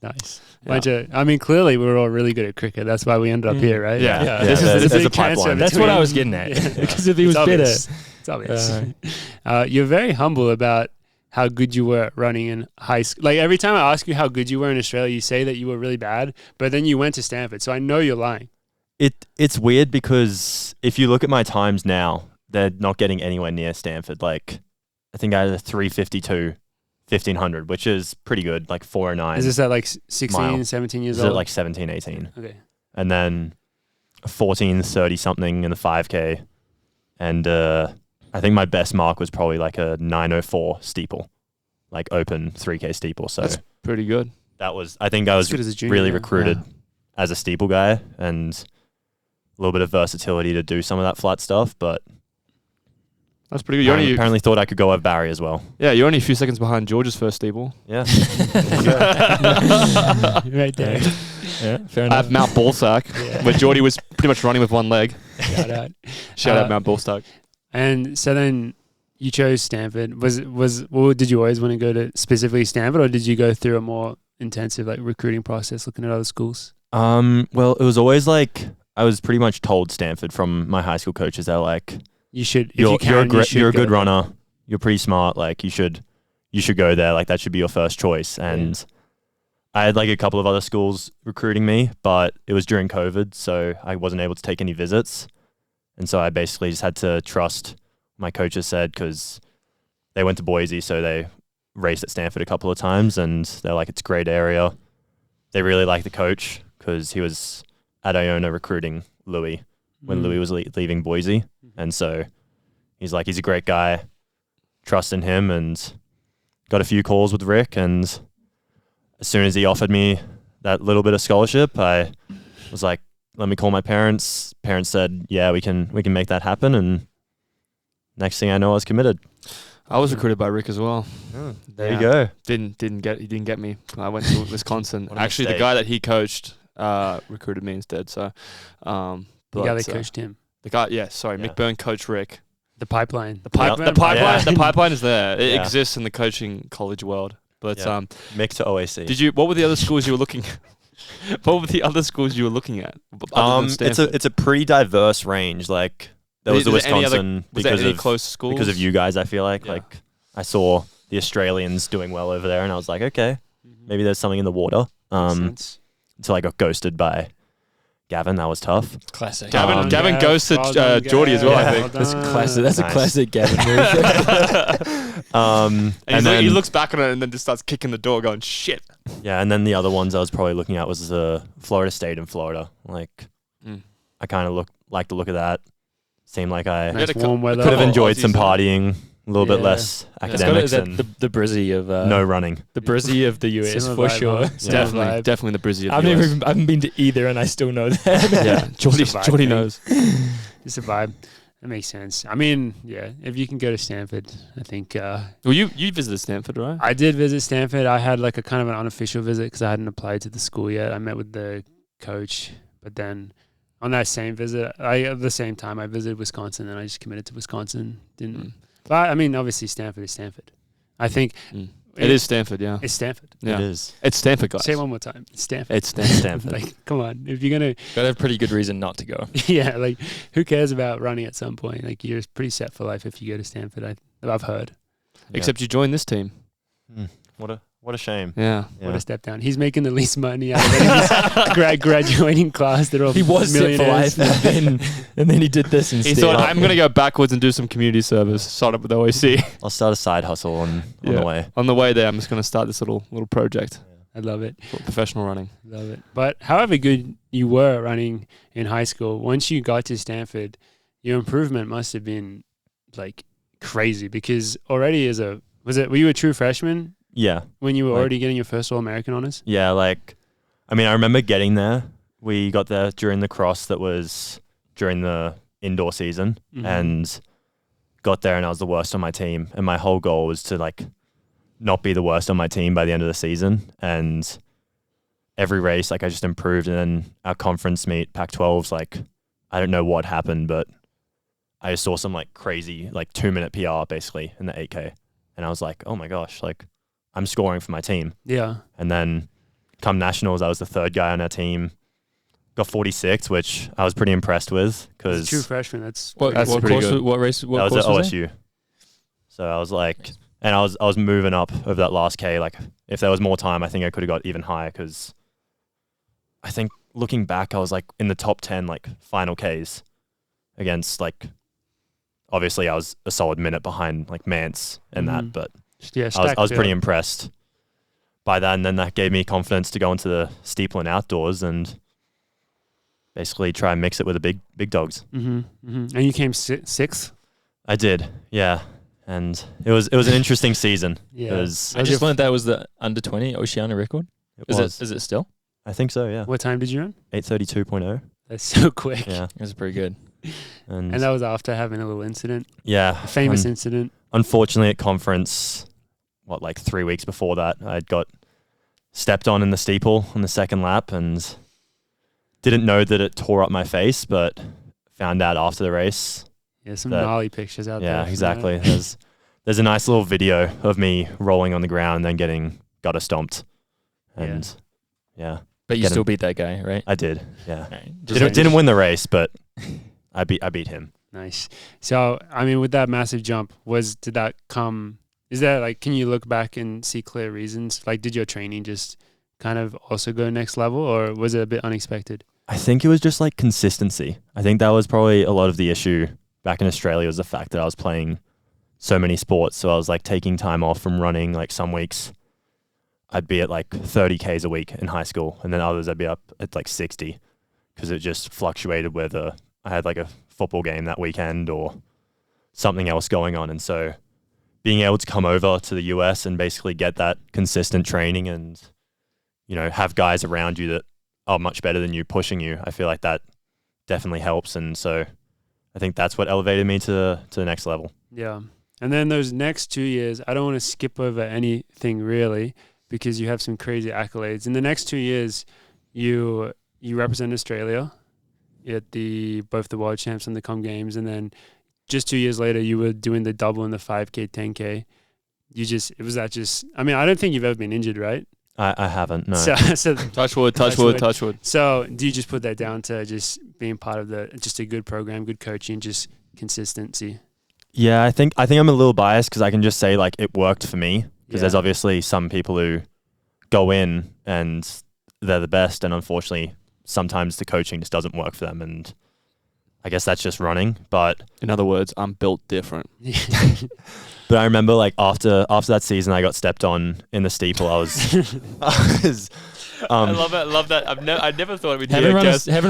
Nice. Yeah. I mean, clearly we were all really good at cricket. That's why we ended up here, right? Yeah. Yeah. This there's is the a big cancer pipeline. That's what I was getting at. Yeah. Because if he was It's better. obvious. It's obvious. You're very humble about how good you were at running in high school. Like every time I ask you how good you were in Australia, you say that you were really bad, but then you went to Stanford. So I know you're lying. It's weird because if you look at my times now, they're not getting anywhere near Stanford. Like, I think I had a 3:52, 1500, which is pretty good, like 4:09. Is this at like 16, Mile. 17 years Is old? it like 17, 18? Okay. And then a 14:30 something in the 5K. And I think my best mark was probably like a 9:04 steeple, like open 3K steeple. So That's pretty good. I think I was good as a junior, really yeah. recruited as a steeple guy and a little bit of versatility to do some of that flat stuff. But That's pretty good. apparently thought I could go over Barry as well. Yeah, you're only a few seconds behind George's first steeple. Yeah. Right there. Yeah, fair enough. At Mount Ballsack, Yeah. where Geordie was pretty much running with one leg. Shout out. Shout out Mount Ballsack. And so then you chose Stanford. Did you always want to go to specifically Stanford, or did you go through a more intensive like recruiting process looking at other schools? Well, it was always like I was pretty much told Stanford from my high school coaches. They're like, You should. If you're you can, you're a good go. runner. You're pretty smart. Like you should go there. Like that should be your first choice. And I had like a couple of other schools recruiting me, but it was during COVID, so I wasn't able to take any visits. And so I basically just had to trust my coaches said, because they went to Boise, so they raced at Stanford a couple of times, and they're like, it's a great area. They really like the coach because he was at Iona recruiting Louis when Louis was leaving Boise. And so he's like, he's a great guy, trust in him, and got a few calls with Rick. And as soon as he offered me that little bit of scholarship, I was like, let me call my parents. Parents said, yeah, we can make that happen. And next thing I know, I was committed. I was recruited by Rick as well. There you go. He didn't get me. I went to Wisconsin. What a Actually, the mistake. guy that he coached recruited me instead. So, The guy that coached him. The guy, Mick Byrne coached Rick. The pipeline. The pipeline. Yeah. The pipeline is there. It Yeah. exists in the coaching college world. But Yeah. Mick to OAC. what were the other schools you were looking? What were the other schools you were looking at? Other than Stanford? it's a pretty diverse range. Like there was the Is there any Wisconsin was there because any of close schools? because of you guys. I feel like Yeah. like I saw the Australians doing well over there, and I was like, okay, maybe there's something in the water. Until I got ghosted by Gavin. That was tough. Classic. Gavin Yeah, ghosted well done, Geordie as well. Gavin. I Yeah. think. That's Well classic. done. That's a Nice. classic Gavin move. And then he looks back on it and then just starts kicking the door, going shit. yeah, and then the other ones I was probably looking at was Florida State and Florida. Like I kind of like the look of that. Seemed like I Nice had a warm weather. could have couple enjoyed some Aussies there. partying, a little bit Yeah. less It's got academics, that, and the Brizzy of no running. the Brizzy of the US Similar for vibe, sure. huh? Yeah. Definitely. Definitely the Brizzy of I've the never US. even, I haven't been to either, and I still know that. Yeah, Geordie It's a vibe thing. knows. It's a vibe. That makes sense. I mean, yeah, if you can go to Stanford, I think Well, you visited Stanford, right? I did visit Stanford. I had like a kind of an unofficial visit because I hadn't applied to the school yet. I met with the coach, but then on that same visit, at the same time I visited Wisconsin, and I just committed to Wisconsin. Didn't, but I mean, obviously Stanford is Stanford. I think It is Stanford, yeah. it's Stanford. Yeah. It is. It's Stanford, guys. Say it one more time. It's Stanford. It's Stanford. Stanford. Like, come on, if you're gonna, Got to have pretty good reason not to go. yeah, like, who cares about running at some point? Like, you're pretty set for life if you go to Stanford. I've heard. Except you joined this team. What a shame. Yeah. What a step down. He's making the least money out of any graduating class. They're all He was set for millionaires. life, and then he did this instead. He thought, I'm going to go backwards and do some community service. Start up with OAC. I'll start a side hustle on the way. On the way there, I'm just going to start this little project. I love it. For professional running. Love it. But however good you were at running in high school, once you got to Stanford, your improvement must have been like crazy because already were you a true freshman Yeah. when you were Like- already getting your first All-American honors? Yeah, like, I mean, I remember getting there. We got there during the cross that was during the indoor season, Mhm. and got there and I was the worst on my team. And my whole goal was to like not be the worst on my team by the end of the season. And every race, like I just improved. And then our conference meet, Pac-12's like, I don't know what happened, but I just saw some like crazy, like 2-minute PR basically in the 8K. And I was like, oh my gosh, like I'm scoring for my team. Yeah. And then come nationals, I was the third guy on our team. Got 46, which I was pretty impressed with because True freshman. That's What pretty what good. course? What race? What that was course at was OSU. So I was like, and I was moving up over that last K. Like if there was more time, I think I could have got even higher because I think looking back, I was like in the top 10 like final Ks against like, obviously I was a solid minute behind like Mance and that, but Yeah, I was pretty impressed by that. And then that gave me confidence to go into the steeple and outdoors and basically try and mix it with the big dogs. Mm-hmm, mm-hmm. And you came sixth? I did, yeah. And it was an interesting season. Yeah. It was, I just learned that was the under 20 Oceania record. Is it still? I think so, yeah. What time did you run? 8:32.0. That's so quick. Yeah. That's pretty good. And that was after having a little incident, yeah. a famous incident. Unfortunately, at conference, like 3 weeks before that, I'd got stepped on in the steeple on the second lap and didn't know that it tore up my face, but found out after the race. Yeah, some that- gnarly pictures out there. Yeah, from exactly. that. There's a nice little video of me rolling on the ground and then getting gutter stomped. And yeah, But you Get still him. beat that guy, right? I did. Yeah. Right. Didn't win the race, but I beat him. Nice. So, I mean, with that massive jump, did that come? Is that like? Can you look back and see clear reasons? Like, did your training just kind of also go next level, or was it a bit unexpected? I think it was just like consistency. I think that was probably a lot of the issue back in Australia was the fact that I was playing so many sports. So I was like taking time off from running. Like some weeks I'd be at like 30 Ks a week in high school. And then others I'd be up at like 60 because it just fluctuated whether I had like a football game that weekend or something else going on. And so being able to come over to the US and basically get that consistent training and, you know, have guys around you that are much better than you pushing you, I feel like that definitely helps. And so I think that's what elevated me to the next level. Yeah. And then those next 2 years, I don't want to skip over anything really because you have some crazy accolades. In the next 2 years, you represent Australia at both the World Champs and the Com Games, and then just 2 years later, you were doing the double in the 5K, 10K. I mean, I don't think you've ever been injured, right? I haven't, no. So Touch wood. So do you just put that down to just being part of just a good program, good coaching, just consistency? Yeah, I think I'm a little biased because I can just say like it worked for me because Yeah. there's obviously some people who go in and they're the best, and unfortunately sometimes the coaching just doesn't work for them, and I guess that's just running. But In other words, I'm built different. but I remember like after that season I got stepped on in the steeple. I was I love that. I never thought we'd Haven't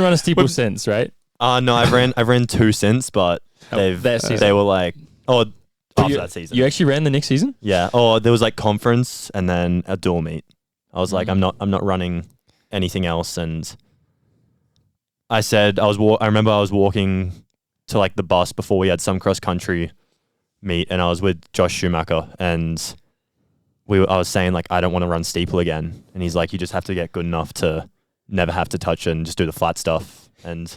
run a steeple since, right? no, I've ran two since, but that season. they were like after that season. You actually ran the next season? Yeah. Or there was like conference and then a dual meet. I was like, I'm not running anything else. And I said, I remember I was walking to like the bus before we had some cross country meet, and I was with Josh Schumacher, and I was saying like, I don't want to run steeple again. And he's like, you just have to get good enough to never have to touch it and just do the flat stuff. And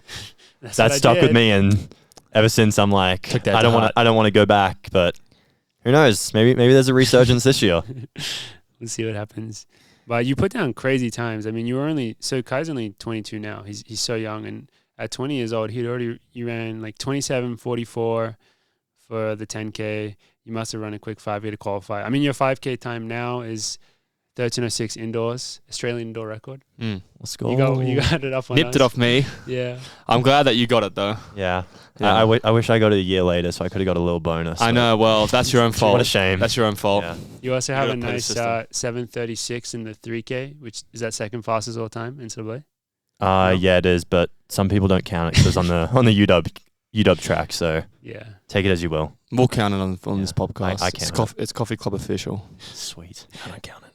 that stuck with me. And ever since I'm like, Took that I to don't heart. want to go back, but who knows? Maybe there's a resurgence this year. Let's see what happens. But you put down crazy times. I mean, Kai's only 22 now. He's so young, and at 20 years old, you ran like 27:44 for the 10K. You must have run a quick 5K to qualify. I mean, your 5K time now is 13:06 indoors, Australian indoor record. Let's go. You got it up on Nipped us. it off me. Yeah. I'm glad that you got it though. Yeah. Yeah. I wish I got it a year later, so I could have got a little bonus. I know. Well, that's your own fault. What a shame. That's your own fault. Yeah. You also have a gotta play the nice system. 7:36 in the 3K, which is that second fastest all time in NCAA. Yeah, it is, but some people don't count it because it's on the UW track. So Yeah. take it as you will. We'll count it on this Yeah. podcast. I It's can't. it's Coffee Club official. Sweet. I don't count it.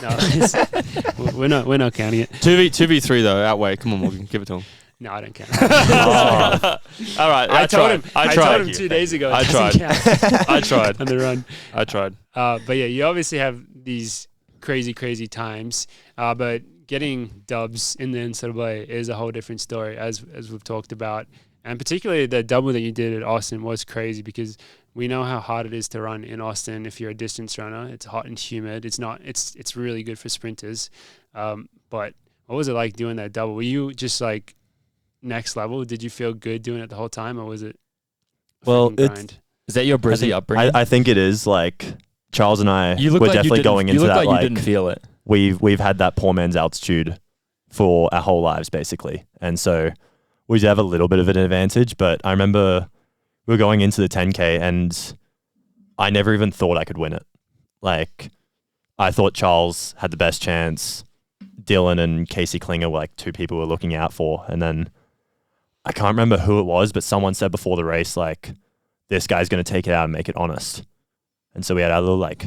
No, we're not counting it. 2v3 though. Outweigh. Come on, Morgan. Give it to him. No, I don't count. All right. I told him. I I tried. told him 2 days ago. It I doesn't tried. count I tried. on the run. I tried. But yeah, you obviously have these crazy times. But getting dubs in the NCAA is a whole different story, as we've talked about. And particularly the double that you did at Austin was crazy because we know how hard it is to run in Austin if you're a distance runner. It's hot and humid. It's really good for sprinters. But what was it like doing that double? Were you just like next level? Did you feel good doing it the whole time, or was it a Well, freaking grind? Is that your Brizzy upbringing? I think it is. Like Charles and I you look were like definitely going into you look that. like you didn't feel it. We've had that poor man's altitude for our whole lives basically, and so we have a little bit of an advantage. But I remember we were going into the 10K, and I never even thought I could win it. Like I thought Charles had the best chance. Dylan and Casey Klinger were like two people we were looking out for, and then I can't remember who it was, but someone said before the race like, "This guy's going to take it out and make it honest." And so we had our little like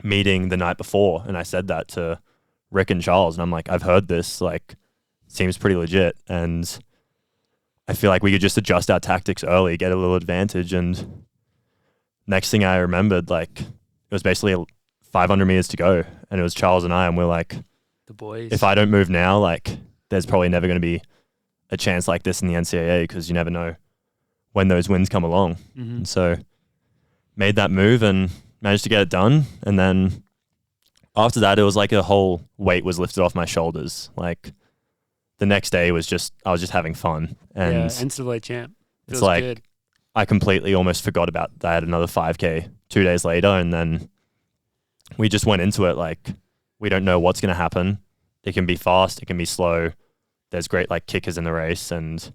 meeting the night before, and I said that to Rick and Charles, and I'm like, I've heard this, like, seems pretty legit, and I feel like we could just adjust our tactics early, get a little advantage. And next thing I remembered, like, it was basically 500 meters to go, and it was Charles and I, and we're like, The boys. if I don't move now, like, there's probably never going to be a chance like this in the NCAA because you never know when those wins come along. Mhm. And so made that move and managed to get it done. And then after that, it was like a whole weight was lifted off my shoulders. Like the next day was just, I was just having fun. And yeah, NCAA champ. it's Feels like, good. I completely almost forgot about that. I had another 5K 2 days later. And then we just went into it like, we don't know what's going to happen. It can be fast. It can be slow. There's great like kickers in the race, and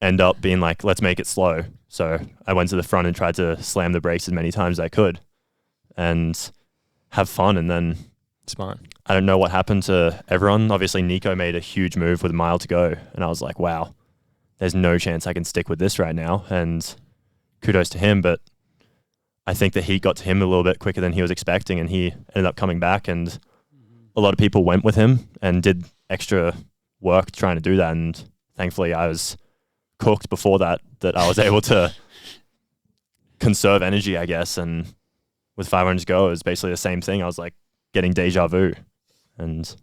end up being like, let's make it slow. So I went to the front and tried to slam the brakes as many times as I could and have fun. And then Smart. I don't know what happened to everyone. Obviously, Nico made a huge move with a mile to go. And I was like, wow, there's no chance I can stick with this right now. And kudos to him. But I think the heat got to him a little bit quicker than he was expecting. And he ended up coming back. And a lot of people went with him and did extra work trying to do that. And thankfully, I was cooked before that I was able to conserve energy, I guess. And with 500 to go, it was basically the same thing. I was like getting deja vu. And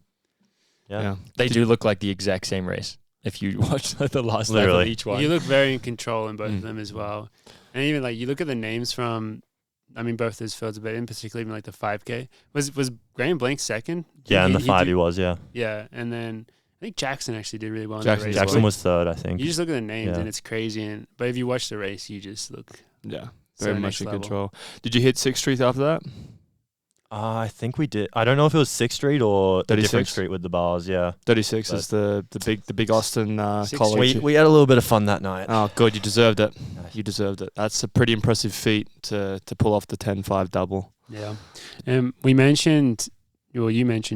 yeah. They do look like the exact same race if you watch the last lap of Literally. each one. You look very in control in both Mm. of them as well. And even like you look at the names from, I mean, both those fields, but in particular, even like the 5K. Was Graham Blank second? Yeah, and the 5 did- he was, yeah. Yeah, and then I think Jackson actually did really well Jackson in did the race. Jackson was third, I think. You just look at the names Yeah. and it's crazy. But if you watch the race, you just look Yeah. so Very next much in level. control. Did you hit 6th Street after that? I think we did. I don't know if it was 6th Street or a different 36? street with the bars, yeah. 36 But- is the big Austin 6th college. We had a little bit of fun that night. Oh, good. You deserved it. You deserved it. That's a pretty impressive feat to pull off the 10-5 double. Yeah. You mentioned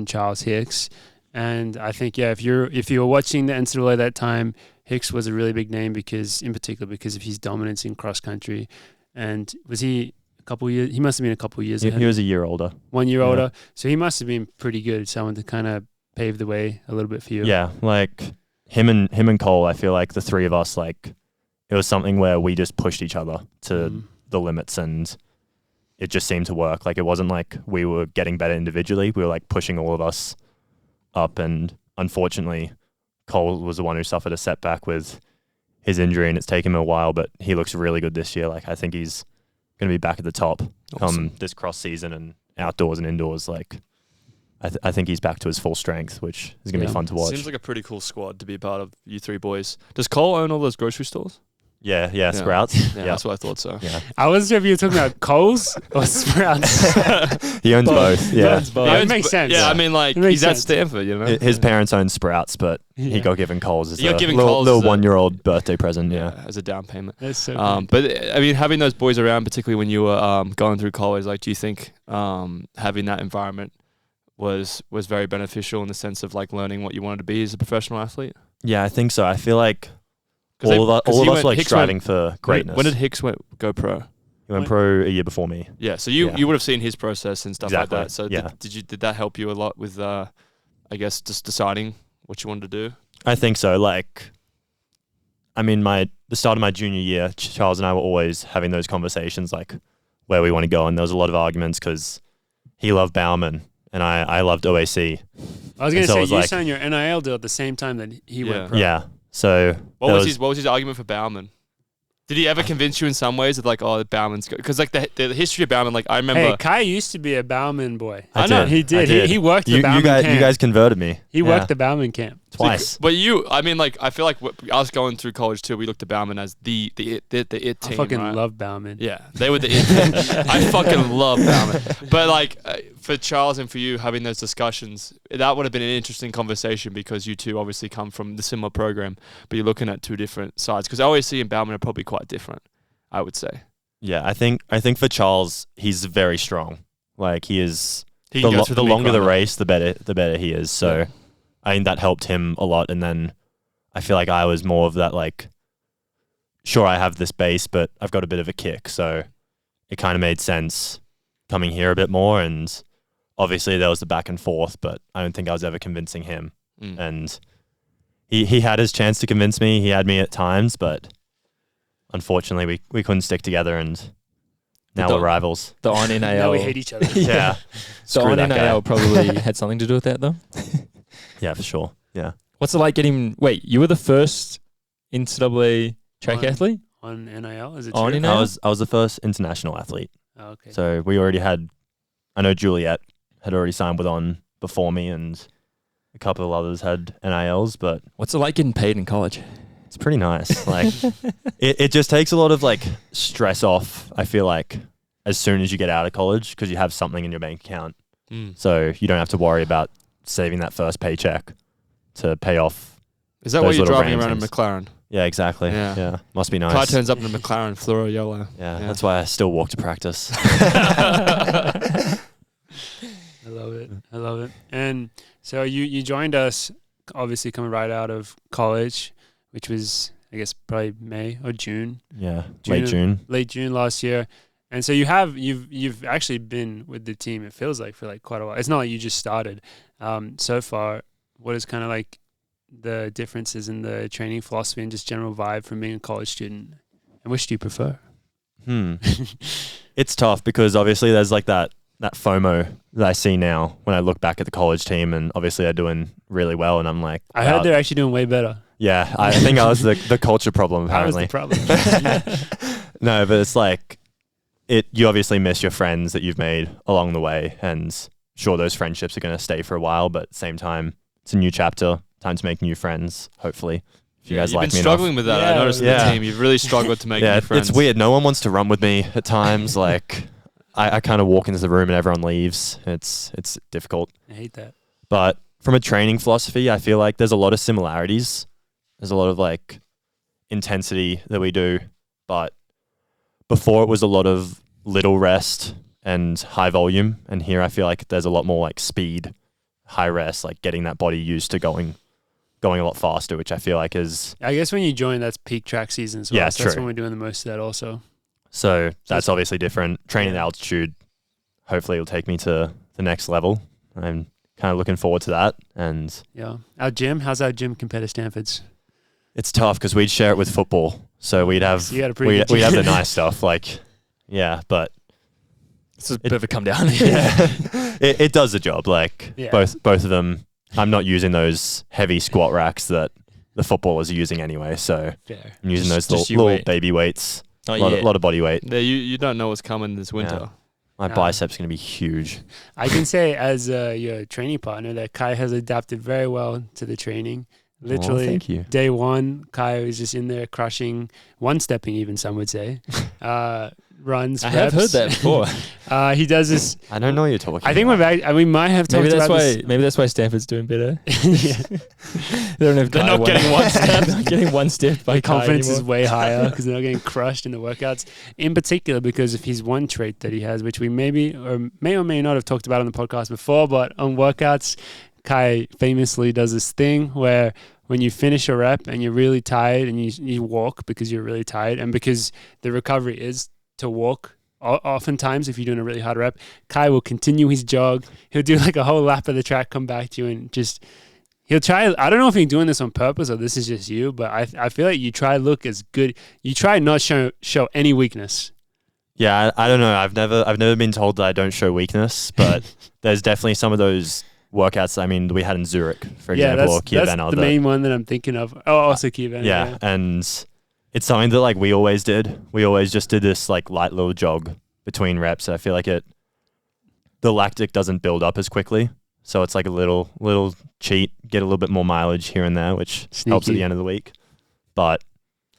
Charles Hicks. And I think, yeah, if you were watching the NCAA that time, Hicks was a really big name because of his dominance in cross country. And was he a couple years? He must have been a couple years ahead. He was a year older. 1 year Yeah. older. So he must have been pretty good. Someone to kind of pave the way a little bit for you. Yeah, like him and Cole, I feel like the three of us, like it was something where we just pushed each other to Mm. the limits, and it just seemed to work. Like it wasn't like we were getting better individually. We were like pushing all of us up, and unfortunately Cole was the one who suffered a setback with his injury, and it's taken him a while, but he looks really good this year. Like I think he's going to be back at the top come this cross season and outdoors and indoors. Like I think he's back to his full strength, which is going to be Yeah. fun to watch. Seems like a pretty cool squad to be a part of, you three boys. Does Cole own all those grocery stores? Yeah, Sprouts. Yeah, Yeah. that's what I thought so. Yeah. I wasn't sure if you were talking about Coles or Sprouts. He owns both. Yeah. Yeah, it makes sense. Yeah, I mean, like, It makes he's at sense. Stanford, you know? His parents own Sprouts, but Yeah. he got given Coles as He got a given little, Coles little as a- 1-year-old birthday present. Yeah. As a down payment. That's so cool. But, I mean, having those boys around, particularly when you were going through college, like, do you think having that environment was very beneficial in the sense of, like, learning what you wanted to be as a professional athlete? Yeah, I think so. I feel like 'Cause all of us he were went- like Hicks striving went- for greatness. When did Hicks go pro? He went pro a year before me. Yeah, so you Yeah. would have seen his process and stuff Exactly, like that. So yeah. did that help you a lot with, I guess, just deciding what you wanted to do? I think so. Like, I mean, the start of my junior year, Charles and I were always having those conversations, like where we want to go, and there was a lot of arguments because he loved Bowerman and I loved OAC. I was going to so say, it was you like- signed your NIL deal at the same time that he Yeah. went pro. Yeah. So What was his argument for Bowerman? Did he ever convince you in some ways of like, oh, Bowerman's good? Because like the history of Bowerman, like I remember. Hey, Kai used to be a Bowerman boy. I know. did. He did. I did. He worked the you Bowerman guys, camp. you guys converted me. He worked the Bowerman camp. twice. But I mean, like, I feel like us going through college too, we looked at Bowerman as the it team. I fucking right? love Bowerman. Yeah, they were the it team. I fucking love Bowerman. But like for Charles and for you having those discussions, that would have been an interesting conversation because you two obviously come from the similar program, but you're looking at two different sides. Because OAC and Bowerman are probably quite different, I would say. Yeah, I think for Charles, he's very strong. Like he is. He The, goes for the meat longer the grinder. race, the better he is. So I think that helped him a lot. And then I feel like I was more of that, like, sure, I have this base, but I've got a bit of a kick. So it kind of made sense coming here a bit more. And obviously there was the back and forth, but I don't think I was ever convincing him. Mm. And he had his chance to convince me. He had me at times, but unfortunately we couldn't stick together, and now The- we're rivals. The On NIL. Now we hate each other. Yeah. The Screw On that guy. NIL probably had something to do with that, though. Yeah, for sure. Yeah. What's it like getting? Wait, you were the first NCAA track On- athlete? On NIL? Is it On true? NIL? I was the first international athlete. Oh, okay. So we already had, I know Juliet had already signed with On before me, and a couple of others had NILs, but What's it like getting paid in college? it's pretty nice. Like it just takes a lot of like stress off, I feel like, as soon as you get out of college, because you have something in your bank account. Mm. So you don't have to worry about saving that first paycheck to pay off. Is that those why you're little driving random around in things. McLaren? Yeah, exactly. Yeah. Yeah. Must be Car nice. turns up in a McLaren fluoro yellow. Yeah, that's why I still walk to practice. I love it. I love it. And so you joined us, obviously coming right out of college, which was, I guess, probably May or June, Yeah, June- late June. late June last year. And so you've actually been with the team, it feels like, for like quite a while. It's not like you just started. So far, what is kind of like the differences in the training philosophy and just general vibe from being a college student? And which do you prefer? It's tough because obviously there's like that FOMO that I see now when I look back at the college team, and obviously they're doing really well, and I'm like, I wow. heard they're actually doing way better. Yeah, I think I was the culture problem That was apparently. the problem. No, but it's like you obviously miss your friends that you've made along the way, and sure, those friendships are going to stay for a while, but at the same time, it's a new chapter, time to make new friends, hopefully. If you guys You've like been me struggling with that. I Yeah, noticed in yeah. the team. You've really struggled to make yeah, new friends. it's weird. No one wants to run with me at times. Like, I kind of walk into the room and everyone leaves. It's difficult. I hate that. But from a training philosophy, I feel like there's a lot of similarities. There's a lot of like intensity that we do, but before it was a lot of little rest and high volume, and here I feel like there's a lot more like speed, high rest, like getting that body used to going a lot faster, which I feel like is I guess when you join, that's peak track season as well. Yeah, so that's true. when we're doing the most of that also. so that's obviously different. Training at altitude, hopefully it'll take me to the next level. I'm kind of looking forward to that, and Yeah. How's our gym compared to Stanford's? it's tough because we'd share it with football, so we'd have So you had a pretty good we'd have the gym. nice stuff, like yeah, but It's a bit of a come down. it does the job. Like Yeah. both of them. I'm not using those heavy squat racks that the footballers are using anyway, so Fair. I'm using Just those you little wait. baby weights. Oh, A yeah. lot of body weight. Yeah, you don't know what's coming this winter. My Nah. biceps going to be huge. I can say as your training partner that Kai has adapted very well to the training. Literally, thank you. day one, Kai was just in there crushing, one-stepping even, some would say. Runs, I have heard reps. that before. He does this. I don't know what you're talking I think about. we might have talked Maybe that's about why. this. Maybe that's why Stanford's doing better. Yeah. They don't have They're Kai not getting one step. They're not getting one step by The confidence Kai is anymore. way higher because they're not getting crushed in the workouts. In particular, because of his one trait that he has, which we may or may not have talked about on the podcast before, but on workouts, Kai famously does this thing where when you finish a rep and you're really tired and you walk because you're really tired and because the recovery is to walk. Oftentimes, if you're doing a really hard rep, Kai will continue his jog. He'll do like a whole lap of the track, come back to you, and he'll try. I don't know if he's doing this on purpose or this is just you, but I feel like you try look as good. You try not show any weakness. Yeah, I don't know. I've never been told that I don't show weakness, but there's definitely some of those workouts. I mean, we had in Zurich, for example, or that's the main one that I'm thinking of. Oh, also Kievan. Yeah, and it's something that like we always did. We always just did this like light little jog between reps. I feel like the lactic doesn't build up as quickly, so it's like a little cheat, get a little bit more mileage here and there, which helps at the end of the week. But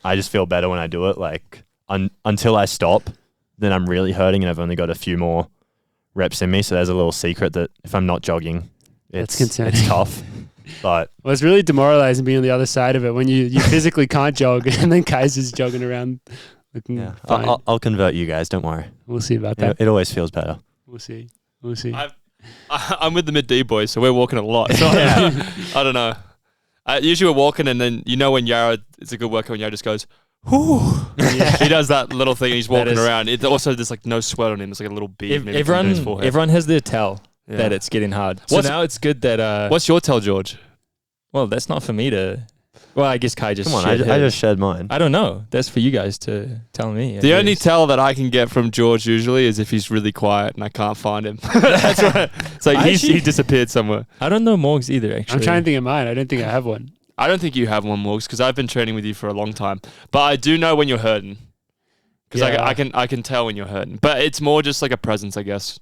I just feel better when I do it. Like until I stop, then I'm really hurting, and I've only got a few more reps in me. So there's a little secret that if I'm not jogging, it's tough. But it's really demoralizing being on the other side of it when you physically can't jog, and then Kaiser's jogging around looking fine. I'll convert you guys. Don't worry. We'll see about that. It always feels better. We'll see. I'm with the mid-D boys, so we're walking a lot. So I don't know. Usually we're walking, and then when Yara, it's a good workout when Yara just goes, whoo. He does that little thing, and he's walking around. It also, there's like no sweat on him. It's like a little bead. Everyone has their tell that it's getting hard. So now it's good that... what's your tell, George? Well, that's not for me to... Well, I guess Kai just Come on, I just shared mine. I don't know. That's for you guys to tell me. The only tell that I can get from George usually is if he's really quiet and I can't find him. That's right. It's like he disappeared somewhere. I don't know Morgs either, actually. I'm trying to think of mine. I don't think I have one. I don't think you have one, Morgs, because I've been training with you for a long time. But I do know when you're hurting. Because I can tell when you're hurting. But it's more just like a presence, I guess.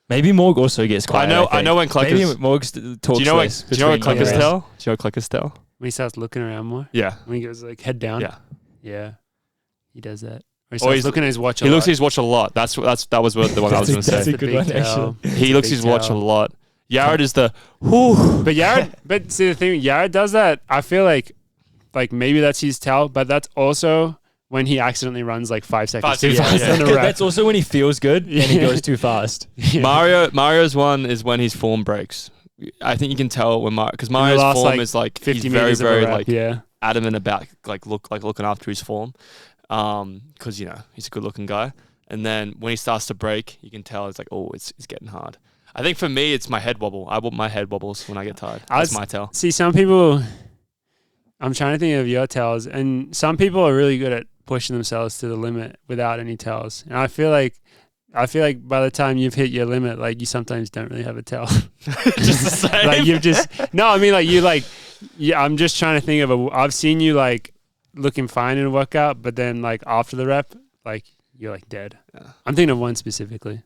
Maybe Morg also gets quiet. I know when Cluckers... Maybe Morg talks Do you know what Cluckers tell? Do you know what Cluckers tell? When he starts looking around more? Yeah. When he goes like head down? Yeah. Yeah. He does that. Or he starts looking at his watch a lot. He looks at his watch a lot. That was the one I was going to say. That's a good one, actually. He looks at his watch a lot. Yared is the whoo. But see the thing, Yared does that. I feel like maybe that's his tell, but that's also when he accidentally runs like 5 seconds too fast on a rep. That's also when he feels good and he goes too fast. Yeah. Mario's one is when his form breaks. I think you can tell when because Mario's form is like 50 he's very very rep, like adamant about looking after his form, because he's a good looking guy. And then when he starts to break, you can tell it's like it's getting hard. I think for me it's my head wobble. My head wobbles when I get tired. That's my tell. See, some people. I'm trying to think of your tells, and some people are really good at pushing themselves to the limit without any tells. And I feel like by the time you've hit your limit, like you sometimes don't really have a tell. Just the same. Like you've just I'm just trying to think of I've seen you like looking fine in a workout, but then like after the rep, like you're like dead. Yeah. I'm thinking of one specifically.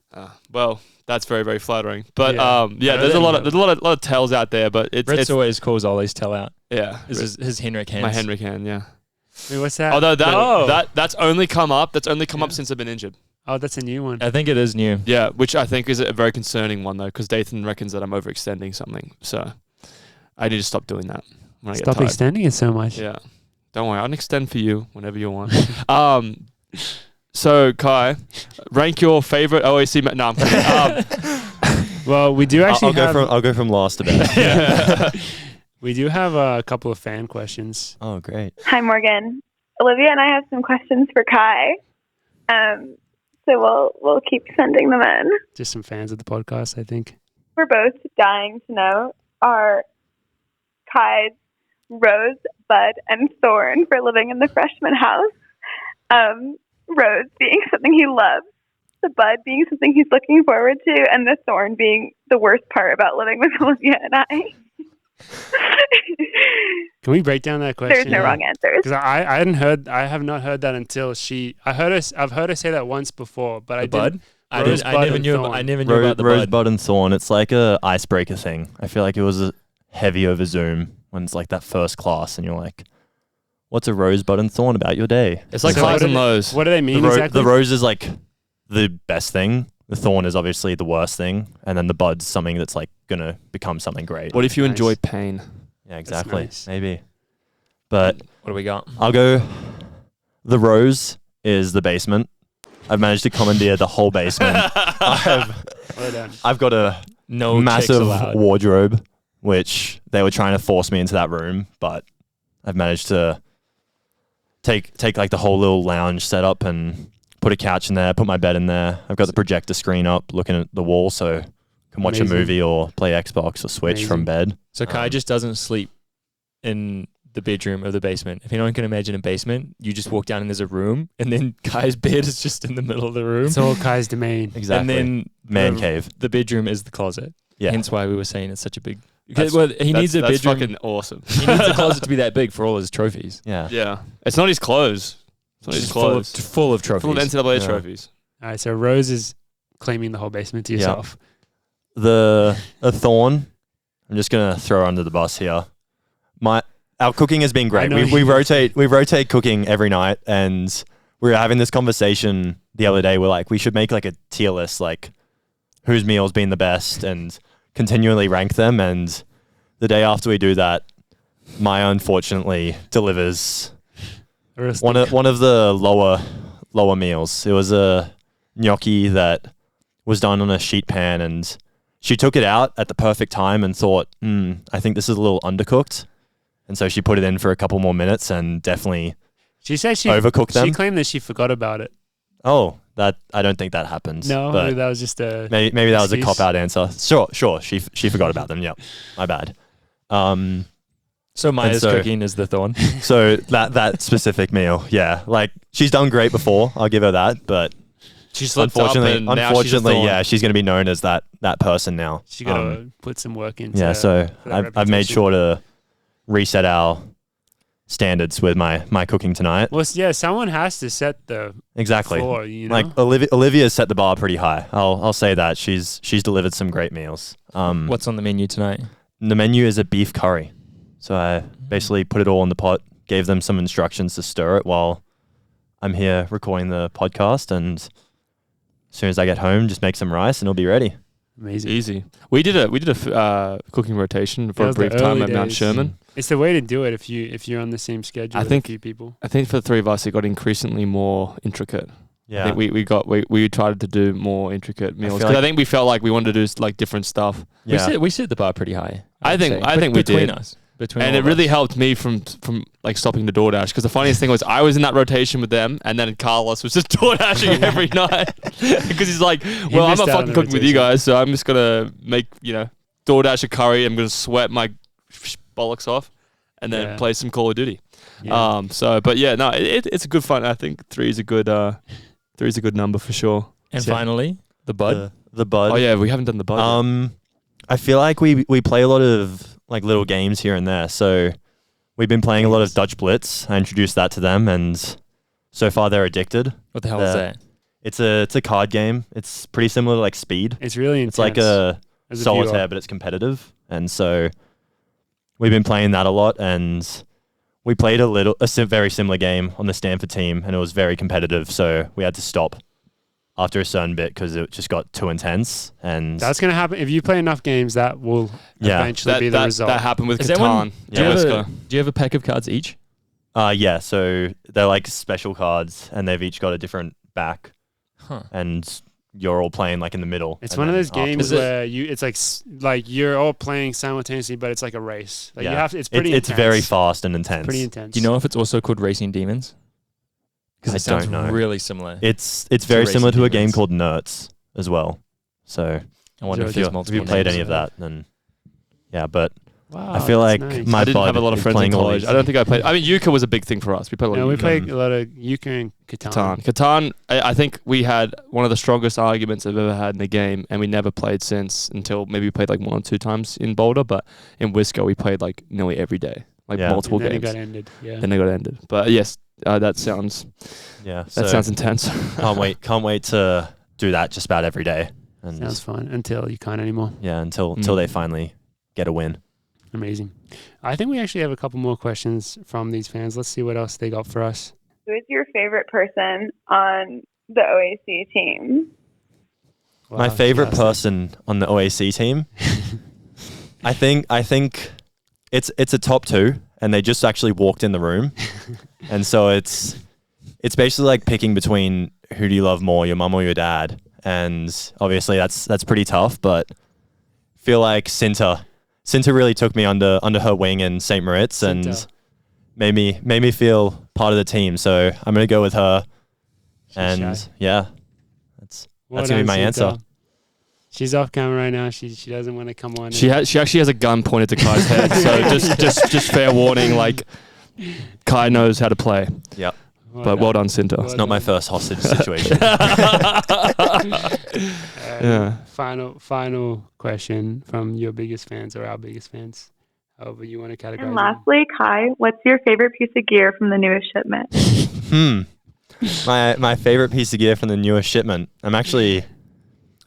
Well, that's very very flattering. But there's a lot of tells out there, but Brett's always calls Ollie's tell out. Yeah, his Henrik hands. My Henrik hand, yeah. Wait, what's that? Although that's only come up. That's only come up since I've been injured. Oh, that's a new one. I think it is new. Yeah, which I think is a very concerning one though, because Dathan reckons that I'm overextending something. So I need to stop doing that. When I get tired. Extending it so much. Yeah, don't worry. I'll extend for you whenever you want. So Kai, rank your favorite OAC. No, I'm kidding. Well, we do actually. I'll go from last to best. Yeah. We do have a couple of fan questions. Oh, great. Hi, Morgan. Olivia and I have some questions for Kai. So we'll keep sending them in. Just some fans of the podcast, I think. We're both dying to know, are Kai's rose, bud, and thorn for living in the freshman house. Rose being something he loves, the bud being something he's looking forward to, and the thorn being the worst part about living with Olivia and I. Can we break down that question? There's no wrong answers. Because I have not heard that until I've heard her say that once before, but I bud? I never knew about the Rosebud and thorn. It's like a icebreaker thing. I feel like it was heavy over Zoom when it's like that first class and you're like, what's a rosebud and thorn about your day? It's like highs and lows. What do they mean exactly? The rose is like the best thing. The thorn is obviously the worst thing. And then the bud's something that's like going to become something great. What if you enjoy pain? Yeah, exactly. Nice. Maybe. But what do we got? I'll go. The rose is the basement. I've managed to commandeer the whole basement. I've got a massive wardrobe, which they were trying to force me into that room, but I've managed to take like the whole little lounge setup and put a couch in there, put my bed in there. I've got the projector screen up looking at the wall, so can watch Amazing. a movie or play Xbox or Switch from bed. So Kai just doesn't sleep in the bedroom or the basement. If anyone can imagine a basement, you just walk down and there's a room, and then Kai's bed is just in the middle of the room. It's all Kai's domain. Exactly. And then Man cave. the bedroom is the closet. Yeah. Hence why we were saying it's such a big. That's- Well, he needs a That's bedroom. fucking awesome. He needs a closet to be that big for all his trophies. Yeah. Yeah. It's not his clothes. It's not his Just full of, clothes. full of trophies. Full of NCAA Yeah. trophies. All right, so Rose is claiming the whole basement to yourself. A thorn. I'm just gonna throw her under the bus here. Our cooking has been great. I know We you- rotate cooking every night, and we were having this conversation the other day. We're like, we should make like a tier list, like whose meal's been the best, and continually rank them. And the day after we do that, Maya unfortunately delivers one of the lower meals. It was a gnocchi that was done on a sheet pan, and she took it out at the perfect time and thought, I think this is a little undercooked. And so she put it in for a couple more minutes and definitely She said she overcooked them. She claimed that she forgot about it. Oh, that I don't think that happened. No, but that was just a maybe that was a excuse. cop-out answer. Sure. She forgot about them. Yep, my bad. So Maya's so- cooking is the thorn. So that specific meal, yeah, like she's done great before. I'll give her that, but She slipped up and now she's a thorn. yeah, she's going to be known as that person now. She got to put some work into. Yeah, so for that I've made reputation. sure to reset our standards with my cooking tonight. Well, yeah, someone has to set the Exactly. floor. You know, Like Olivia's set the bar pretty high. I'll say that she's delivered some great meals. What's on the menu tonight? The menu is a beef curry. So I basically put it all in the pot, gave them some instructions to stir it while I'm here recording the podcast, and as soon as I get home, just make some rice and it'll be ready. amazing. Easy. We did a cooking rotation for That a was the brief time early at Mount days. Sherman. It's the way to do it if you're on the same schedule. I with think- a few people. I think for the three of us, it got increasingly more intricate. Yeah. I think we tried to do more intricate meals feel because like- I think we felt like we wanted to do like different stuff, yeah. We set the bar pretty high. I would think- say. I think we between did. us. Between and all it of really us. helped me from like stopping the DoorDash because the funniest thing was I was in that rotation with them, and then Carlos was just DoorDashing every night because he's like, well, I'm missed not out on fucking the cooking with you rotation. guys, so I'm just gonna make DoorDash a curry. I'm gonna sweat my bollocks off, and then Yeah. play some Call of Duty. Yeah. But yeah, no, it's a good fun. I think 3 is a good number for sure. And So- finally, the bud. The bud. Oh yeah, we haven't done the budget. I feel like we play a lot of like little games here and there. So we've been playing a lot of Dutch Blitz. I introduced that to them, and so far they're addicted. What the hell is the- that? It's a card game. It's pretty similar to like Speed. It's really intense. It's like a as a solitaire, viewer. but it's competitive. And so we've been playing that a lot, and we played a very similar game on the Stanford team, and it was very competitive. So we had to stop after a certain bit because it just got too intense. And That's gonna happen if you play enough games. That will Yeah. eventually be the result. That happened with Is that one- Catan. Do you, Yeah. have do you have a pack of cards each? yeah, so they're like special cards, and they've each got a different back, Huh. and you're all playing like in the middle. It's and one of then those games Is it- where it's like you're all playing simultaneously, but it's like a race. Like you Yeah. have to. It's pretty. It's intense. very fast and intense. Pretty intense. Do you know if it's also called Racing Demons? Because I it sounds don't know. really similar. It's very Racing similar to a game Demons. called Nerds as well. So I wonder So if if there's you multiple played names. any of that, then yeah. But Wow, I feel that's like nice. my I didn't bud have a lot of is friends in playing all college. these. I don't think I played. I mean, Euchre was a big thing for us. We played a lot No, of we Euchre. played a lot of Euchre and Catan. Catan, I think we had one of the strongest arguments I've ever had in a game, and we never played since until maybe we played like 1 or 2 times in Boulder, but in Wisco we played like nearly every day, like Yeah. multiple And then games. it got ended. Yeah. Then they got ended. But yes, that sounds Yeah, that sounds intense. can't wait to do that just about every day. And Sounds fun until you can't anymore. yeah, until they finally get a win. Amazing. I think we actually have a couple more questions from these fans. Let's see what else they got for us. Who is your favorite person on the OAC team? My Wow, favorite fantastic. person on the OAC team, I think it's a top 2, and they just actually walked in the room, and so it's basically like picking between who do you love more, your mum or your dad, and obviously that's pretty tough, but feel like Cinta really took me under her wing in St. Moritz and Cinta. made me feel part of the team. So I'm gonna go with her, She's and shy. yeah, Well that's gonna be done, my Cinta. answer. She's off camera right now. She doesn't want to come on. She actually has a gun pointed to Kai's head. So just fair warning. Like Kai knows how to play. Yep. But well done, Cinta. It's not my first hostage situation. Yeah. Final question from your biggest fans or our biggest fans, however you want to categorize. And lastly, Kai, what's your favorite piece of gear from the newest shipment? My favorite piece of gear from the newest shipment. I'm actually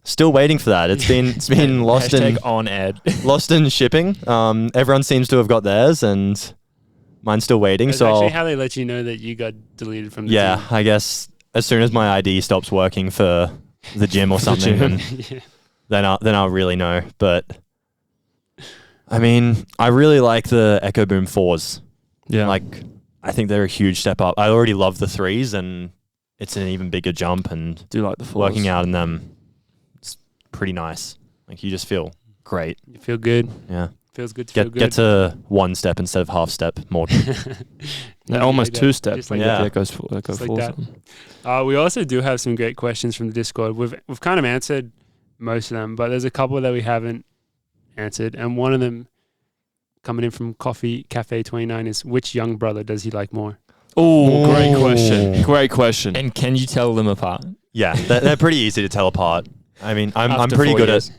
still waiting for that. It's been lost in on ed. lost in shipping. Everyone seems to have got theirs, and mine's still waiting. That's so actually how they let you know that you got deleted from the team. I guess as soon as my ID stops working for the gym or something, then I'll really know. But I mean, I really like the Echo Boom 4s. Yeah. Like, I think they're a huge step up. I already love the 3s, and it's an even bigger jump. And Do you like the fours? working out in them, it's pretty nice. Like, you just feel great. You feel good. Yeah. Feels good to feel good. Get to one step instead of half step more. They're almost Like two that. steps. Just like Yeah. that. That goes Just like full. that. We also do have some great questions from the Discord. We've kind of answered most of them, but there's a couple that we haven't answered, and one of them coming in from Coffee Cafe 29 is, which young brother does he like more? Oh, great question. Great question. And can you tell them apart? Yeah, they're pretty easy to tell apart. I mean, I'm After pretty 4 good years.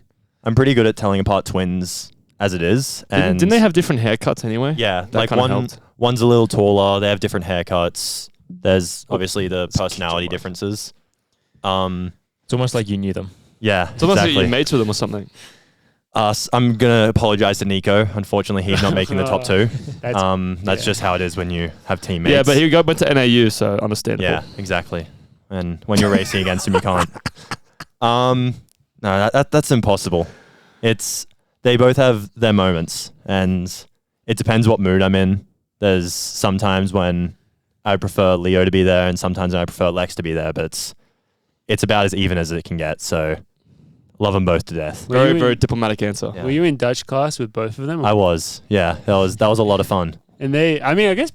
I'm pretty good at telling apart twins as it is. And Didn't they have different haircuts anyway? Yeah, That like kinda helped. one's a little taller. They have different haircuts. There's obviously the personality differences. It's almost like you knew them. Yeah, It's almost like exactly. you're mates with them or something. I'm gonna apologize to Nico. Unfortunately, he's not making the top two. That's yeah. just how it is when you have teammates. Yeah, but he went to NAU, so understandable. Yeah, exactly. And when you're racing against him, you can't. No, that's impossible. They both have their moments, and it depends what mood I'm in. There's sometimes when I prefer Leo to be there, and sometimes I prefer Lex to be there. But it's about as even as it can get. So love them both to death. Were you Very, in- very diplomatic answer. Yeah. Were you in Dutch class with both of them? I was, yeah. That was a lot of fun. And I guess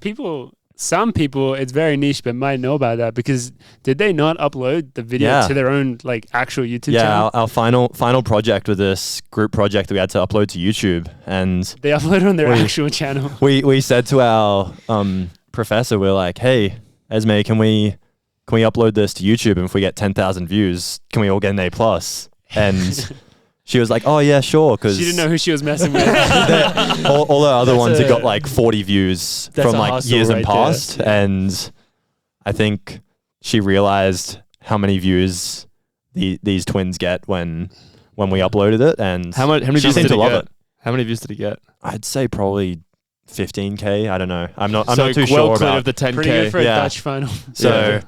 some people, it's very niche, but might know about that, because did they not upload the video Yeah. to their own like actual YouTube Yeah, channel? our final project with this group project that we had to upload to YouTube, and They uploaded on their We- actual channel. we said to our professor, we're like, hey, Esme, can we upload this to YouTube, and if we get 10,000 views, can we all get an A+? And she was like, oh yeah, sure, because She didn't know who she was messing with. all the other That's ones had a- got like 40 views that's from a like hustle years right and there. past, and I think she realized how many views these twins get when we uploaded it, and How many she views seemed did to he love get? it. How many views did he get? I'd say probably 15K. I don't know. I'm not so too well sure clear about of the Pretty 10K. good for a Yeah. Dutch final. So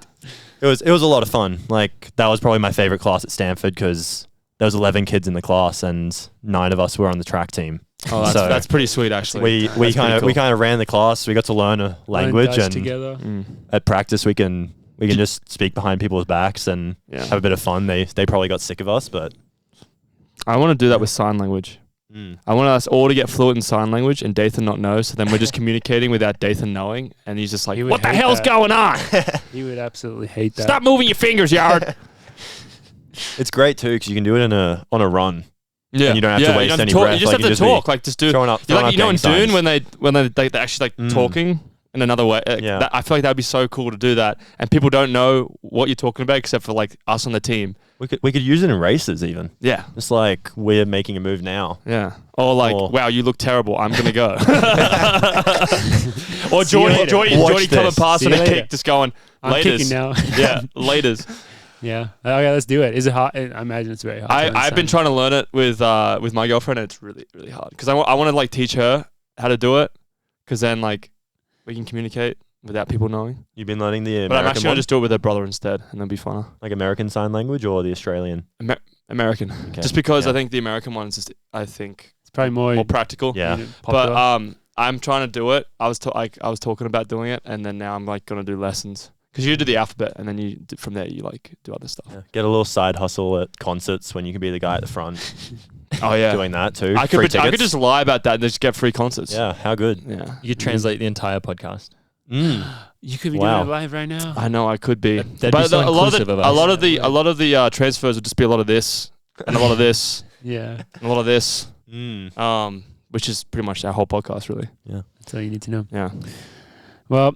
it was a lot of fun. Like, that was probably my favorite class at Stanford, because there was 11 kids in the class and 9 of us were on the track team. Oh, So that's pretty sweet, actually. We That's pretty kind cool. of ran the class. We got to learn a language, Dutch and together. Mm. at practice we can just speak behind people's backs and Yeah. have a bit of fun. They probably got sick of us, but I want to do that with sign language. I want us all to get fluent in sign language and Dathan not know, so then we're just communicating without Dathan knowing, and he's just like, He would what the hate hell's that. going on? He would absolutely hate that. Stop moving your fingers, Yard. it's great too because you can do it on a run. Yeah, And you don't have to waste you don't any talk, breath, You just like, have you to just be talk, like just do. Throwing up You know, in gang Dune signs. when they actually like talking in another way. Yeah. I feel like that would be so cool to do that, and people don't know what you're talking about except for like us on the team. we could use it in races even. Yeah. It's like we're making a move now. Yeah. Or like, Or- wow, you look terrible. I'm gonna go. Or See you Jordy later. Watch coming this. past See on you a later. kick, just going, I'm laters. kicking now. Yeah, laters. Yeah. Okay, let's do it. Is it hard? I imagine it's very hard. to I've been understand. trying to learn it with my girlfriend, and it's really, really hard because I want to like teach her how to do it, because then like we can communicate without people knowing. You've been learning the But I'm American actually gonna one? just do it with her brother instead, and it'll be funner. Like American Sign Language or the Australian? American, Okay. just because Yeah. I think the American one is just I think It's probably more practical. Yeah. But popular. I'm trying to do it. I was talking about doing it, and then now I'm like gonna do lessons. Because you do the alphabet, and then from there you like do other stuff. Yeah. Get a little side hustle at concerts when you can be the guy at the front Oh yeah, doing that too. I Free could tickets. just lie about that and just get free concerts. Yeah, how good. Yeah. You could translate the entire podcast. You could be Wow. doing it live right now. I know I could be, That'd but be so a lot inclusive of of us. the transfers would just be a lot of this and a lot of this, Yeah, and a lot of this, Mm. which is pretty much our whole podcast, really. that's all you need to know. Yeah. Well,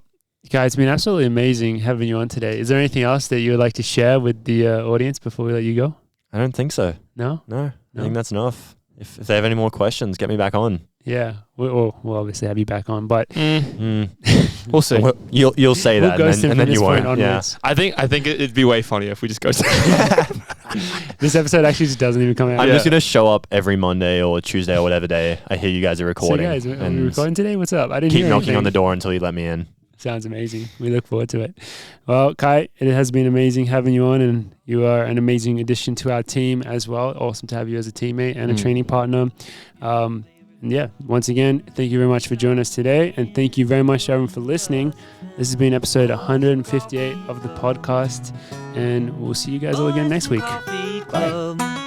guys, it's been absolutely amazing having you on today. Is there anything else that you would like to share with the audience before we let you go? I don't think so. No? No, I No? think that's enough. If they have any more questions, get me back on. Yeah. We'll obviously have you back on, but We'll see. Well, you'll say we'll that, ghost him and from then this you point won't. Yeah. onwards. I think it'd be way funnier if we just go. This episode actually just doesn't even come out. I'm just gonna show up every Monday or Tuesday or whatever day I hear you guys are So recording. guys, are we and recording today? What's up? I didn't keep hear knocking on anything. the door until you let me in. Sounds amazing. We look forward to it. Well, Kai, it has been amazing having you on, and you are an amazing addition to our team as well. Awesome to have you as a teammate and a training partner. And yeah, once again, thank you very much for joining us today, and thank you very much, everyone, for listening. This has been episode 158 of the podcast, and we'll see you guys all again next week. Coffee Bye. Club.